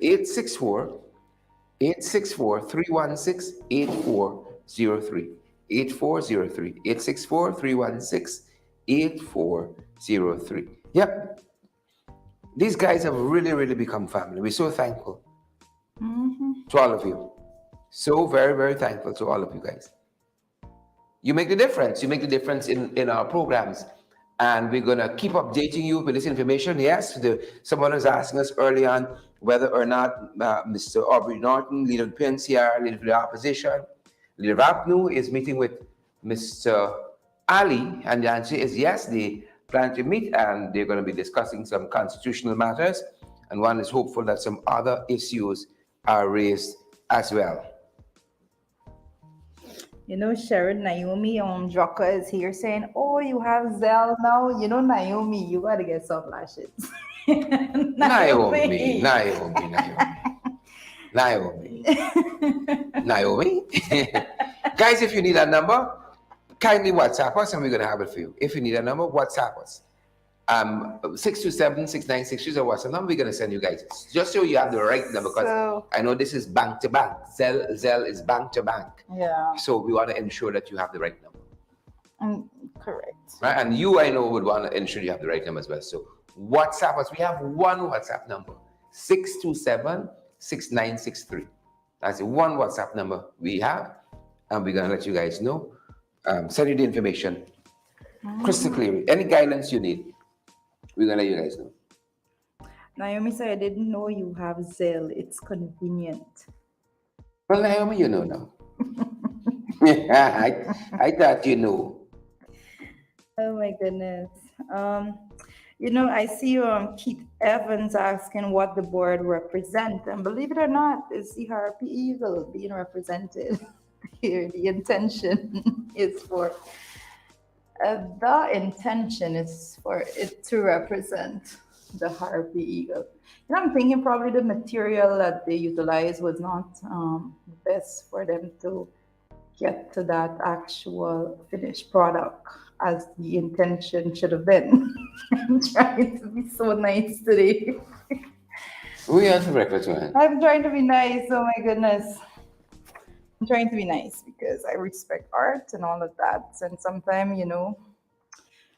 864-316-8403. 864-316-8403. Yep. These guys have really, really become family. We're so thankful to all of you. So very, very thankful to all of you guys. You make the difference. You make the difference in our programs. And we're going to keep updating you with this information. Yes, someone was asking us early on whether or not Mr. Aubrey Norton, leader of the PNCR, leader of the opposition, leader of APNU, is meeting with Mr. Ali. And the answer is yes, they plan to meet, and they're going to be discussing some constitutional matters. And one is hopeful that some other issues are raised as well. You know, Sharon Naomi Drucker is here saying, "Oh, you have Zelle now." You know, Naomi, you gotta get some lashes. Naomi. Guys, if you need a number, kindly WhatsApp us and we're gonna have it for you. If you need a number, WhatsApp us. 627-6963 is our WhatsApp number. We're gonna send you guys just so you have the right number, because I know this is bank to bank. Zelle is bank to bank. Yeah. So we want to ensure that you have the right number. Correct. Right? And you, I know, would want to ensure you have the right number as well. So WhatsApp us. We have one WhatsApp number, 627-6963. That's the one WhatsApp number we have, and we're gonna let you guys know. Send you the information crystal clear. Any guidance you need, we're gonna let you guys know. Naomi said, "I didn't know you have Zelle. It's convenient." Well, Naomi, you know now. I thought you know. Oh my goodness. You know, I see Keith Evans asking what the board represents, and believe it or not, it's the Harpy Eagle being represented here. The intention is for it to represent the Harpy Eagle. And I'm thinking probably the material that they utilized was not best for them to get to that actual finished product as the intention should have been. I'm trying to be so nice today. We are for breakfast, man. I'm trying to be nice. Oh my goodness. I'm trying to be nice because I respect art and all of that. And sometimes, you know,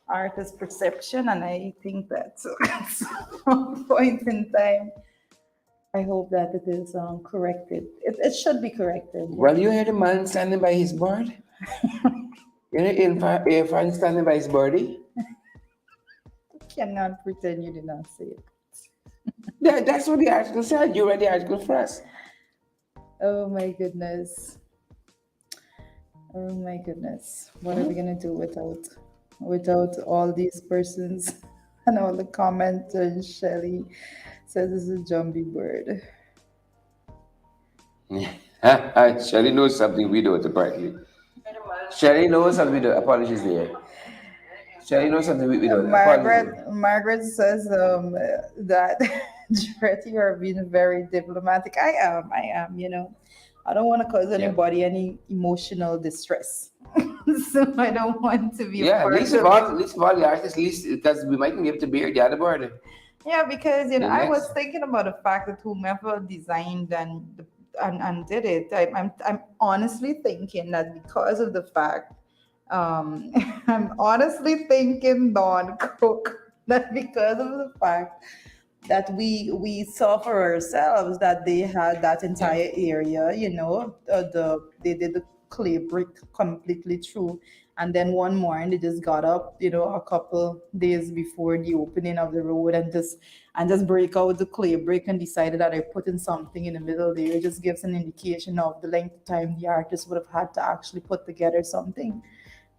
art is perception, and I think that at some point in time, I hope that it is corrected. It should be corrected. Well, you hear the man standing by his board? You know, Irfan standing by his birdie? You cannot pretend you did not say it. That's what the article said. You read the article for us. Oh my goodness. Oh my goodness. What are we gonna do without all these persons and all the comments? And Shelly says this is a jumbie bird. Shelly knows something we don't, apparently. Shelly knows something we don't. Apologies there. Shelly knows something we don't. Margaret says that Jaretti are being very diplomatic. I am, you know. I don't want to cause anybody any emotional distress. So I don't want to be least of all the artists, because we might be able to bear the other burden. Yeah, because you know, I was thinking about the fact that whomever designed and did it, I'm honestly thinking that because of the fact, I'm honestly thinking, Don Cook, that because of the fact that we saw for ourselves that they had that entire area, you know, they did clay brick completely through. And then one morning they just got up, a couple days before the opening of the road, and just break out the clay brick and decided that they're putting something in the middle there. It just gives an indication of the length of time the artist would have had to actually put together something.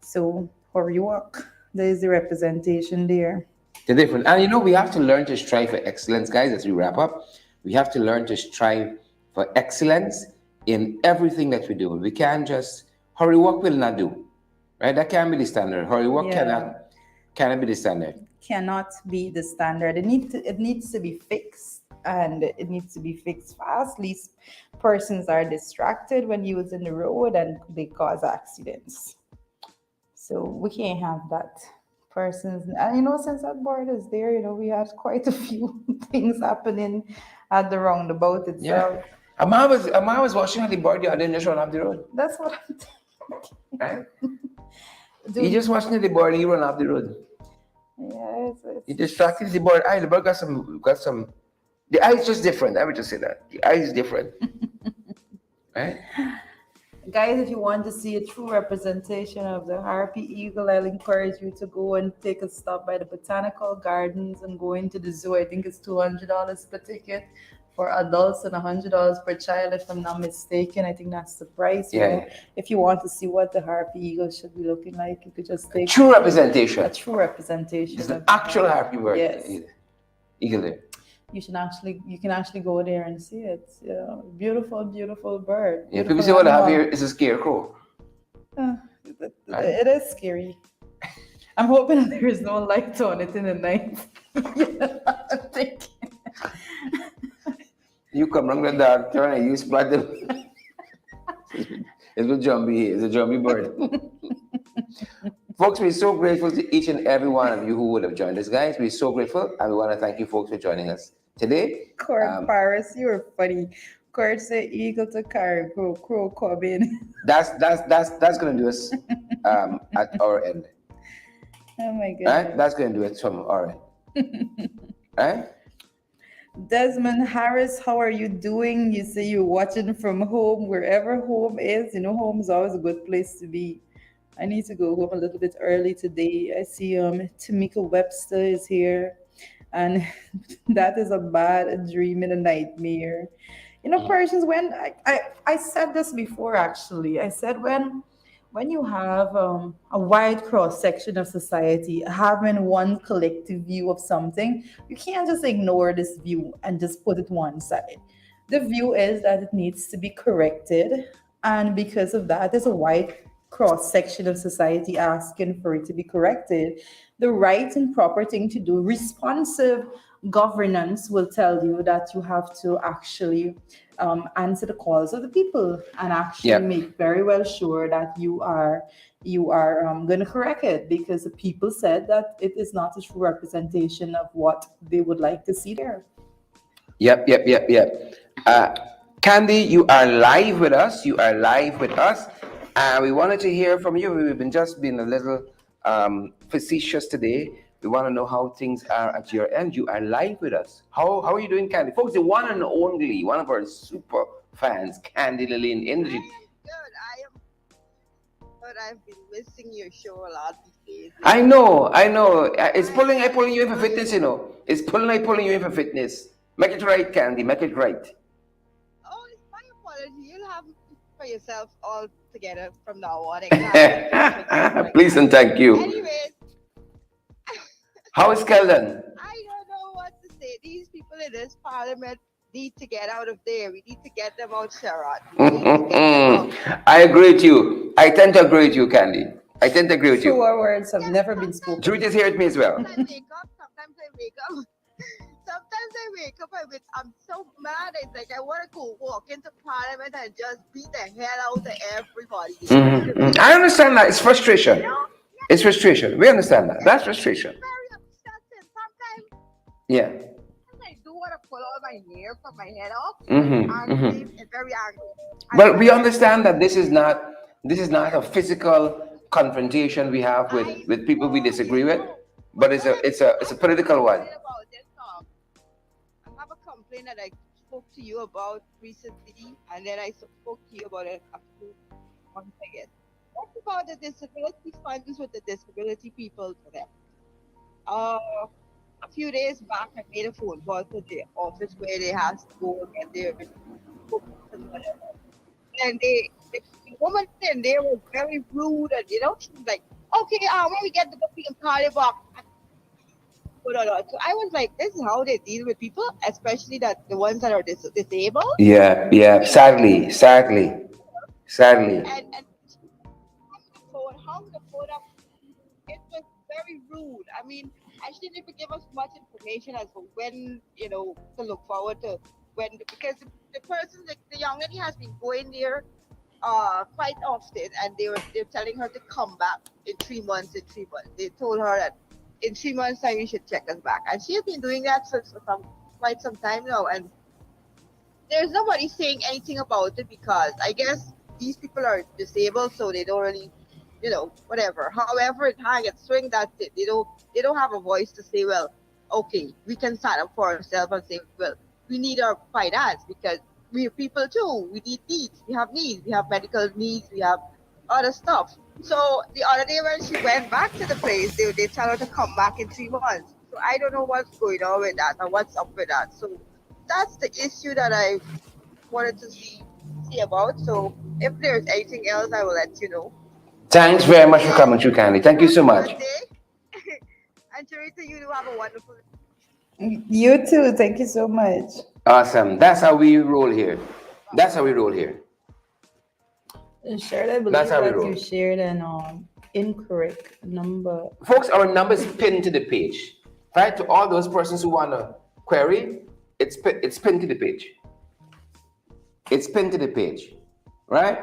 So hurry walk. There is the representation there. The different, and we have to learn to strive for excellence, guys. As we wrap up, we have to learn to strive for excellence in everything that we do. We can't just hurry walk will not do, right? That can't be the standard. Hurry walk Yeah. cannot be the standard. Cannot be the standard. It needs to be fixed, and it needs to be fixed fast. These persons are distracted when using the road and they cause accidents. So we can't have that. Persons, and since that board is there, we had quite a few things happening at the roundabout Yeah. itself. Amar was watching on the board the other day and just run off the road. That's what I'm Right? He doing. just watching the board and he run off the road. Yeah, He distracted the board. The board got some. The eye is just different. I would just say that the eye is different, right? guys, if you want to see a true representation of the harpy eagle, I'll encourage you to go and take a stop by the botanical gardens and go into the zoo. I think it's $200 per ticket for adults and $100 per child, if I'm not mistaken. I think that's the price. Yeah. If you want to see what the harpy eagle should be looking like, you could just take True representation. a true representation. It's an of the actual harpy bird. Yes. Eagle there. You can actually go there and see it. Beautiful, beautiful bird. Yeah, people Beautiful say what I have animal. here is a scarecrow. It is scary. I'm hoping there is no light on it in the night. I'm thinking. You come wrong with that, turn and you spot them. It's a jumbie. It's a jumbie bird. Folks, we're so grateful to each and every one of you who would have joined us, guys. We're so grateful, and we want to thank you, folks, for joining us today. Court Paris, you were funny. Court said eagle to carry crow come in. That's gonna do us at our end. Oh my Right? goodness. That's gonna do it from our end. Right? Desmond Harris, how are you doing? You say you're watching from home, wherever home is. Home is always a good place to be. I need to go home a little bit early today. I see Tamika Webster is here, and that is a bad dream and a nightmare. Persons, when I said this before, actually, I said when you have a wide cross section of society having one collective view of something, you can't just ignore this view and just put it one side. The view is that it needs to be corrected, and because of that, there's a wide cross section of society asking for it to be corrected. The right and proper thing to do, responsive governance, will tell you that you have to actually answer the calls of the people and actually Yep. make very well sure that you are going to correct it, because the people said that it is not a true representation of what they would like to see there. Yep. Candy, you are live with us. We wanted to hear from you. We've been just being a little facetious today. We want to know how things are at your end. You are live with us. How are you doing, Candy? Folks, the one and only, one of our super fans, Candy Lillian Energy. I am good. But I've been missing your show a lot these days. I know. It's pulling you in for fitness, It's pulling you in for fitness. Make it right, Candy. Make it right. Oh, it's my apology. You'll have to for yourself all together from now on. Exactly. Please and thank you. Anyways, How is Keldon? I don't know what to say. These people in this parliament need to get out of there. We need to get them out, Sharon. We need to get them out. I agree with you. I tend to agree with you, Candy. I tend to agree with you. Truer words have never been spoken. Judith is here with me as well. Sometimes I wake up. I'm so mad. It's like I want to go walk into parliament and just beat the hell out of everybody. I understand that. It's frustration. You know? It's frustration. We understand that. That's frustration. Very upsetting. Sometimes Yeah. I do want to pull all my hair from my head off. Mm-hmm, Angry, and very angry. But we understand that this is not a physical confrontation we have with people we disagree with, but it's a political one. I have a complaint that I spoke to you about recently, and then I spoke to you about it a few months, I guess. What about the disability funds with the disability people to them? Uh, a few days back, I made a phone call to the office where they have to go and get their books and whatever. And the woman in there was very rude, and she was like, "Okay, when we get the book, we can call you back." So I was like, "This is how they deal with people, especially that the ones that are disabled." Yeah, yeah. Sadly. And hung the phone up. It was very rude. I mean, and she didn't even give us much information as to when, to look forward to when, because the person, the young lady has been going there quite often, and they're telling her to come back in 3 months. In 3 months, they told her that in 3 months' time you should check us back, and she has been doing that for quite some time now, and there's nobody saying anything about it because I guess these people are disabled, so they don't really, whatever. However, it hang and swing, that's it. They don't have a voice to say, well, okay, we can stand up for ourselves and say, well, we need our finance because we are people too. We need needs. We have needs. We have medical needs. We have other stuff. So the other day when she went back to the place, they tell her to come back in 3 months. So I don't know what's going on with that or what's up with that. So that's the issue that I wanted to see about. So if there's anything else, I will let you know. Thanks very much for And coming through, Candy. Thank you so happy much. birthday. And Teresa, you do have a wonderful You too. Thank you so much. Awesome. That's how we roll here. That's how we roll here. Shared, I That's believe how we that roll. you shared an incorrect number. Folks, our number is pinned to the page. Right? To all those persons who want to query, it's pinned to the page. It's pinned to the page. Right?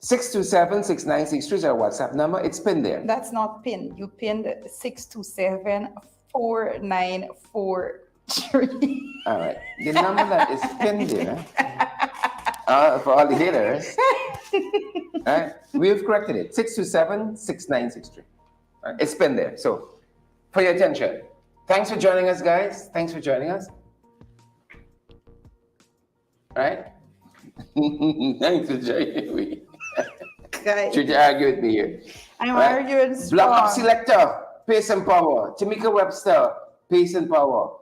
627-6963 is our WhatsApp number. It's pinned there. That's not pinned. You pinned 627-4943. All right. The number that is pinned there, for all the haters, right? We've corrected it. 627-6963. Right? It's pinned there. So, for your attention. Thanks for joining us, guys. Thanks for joining us. Right? Thanks for joining me. Guys, Should you argue with me here? I'm Right? arguing Block up strong. selector, pace and power. Tamika Webster, pace and power.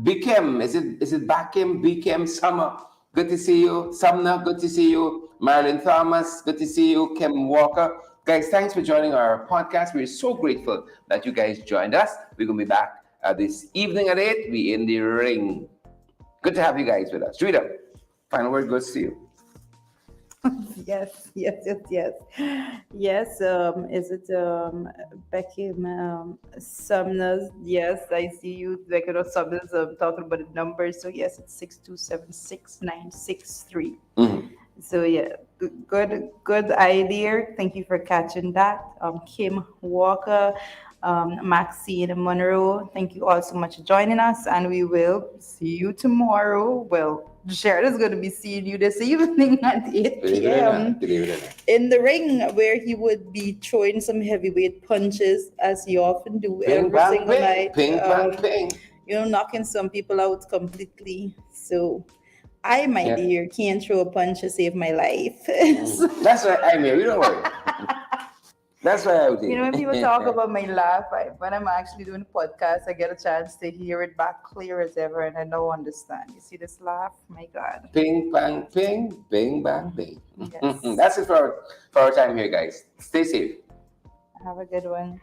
Bikem, is it Bakim, Bikem, Summer? Good to see you. Sumner, good to see you. Marilyn Thomas, good to see you. Kim Walker. Guys, thanks for joining our podcast. We're so grateful that you guys joined us. We're going to be back this evening at 8. We in the ring. Good to have you guys with us. Rita, final word, good to see you. Yes, yes, yes, yes. Yes, is it Becky Sumner's? Yes, I see you. Becky Sumner's talking about the numbers. So, yes, it's 627-6963. Mhm. So, yeah, good idea. Thank you for catching that. Kim Walker, Maxine Monroe, thank you all so much for joining us, and we will see you tomorrow. Well, Jared is going to be seeing you this evening at 8 Believe it or p.m. not, believe it or not. in the ring, where he would be throwing some heavyweight punches, as he often do Ping, every bang, single ping. night. Ping, bang, ping. Knocking some people out completely. So I, my Yeah. dear, can't throw a punch to save my life. So, That's right, I'm here. You don't worry. That's why I would when people talk about my laugh, when I'm actually doing a podcast, I get a chance to hear it back clear as ever, and I don't understand. You see this laugh? My God. Ping, bang, ping, bing, bang, bing. Yes. That's it for our time here, guys. Stay safe. Have a good one.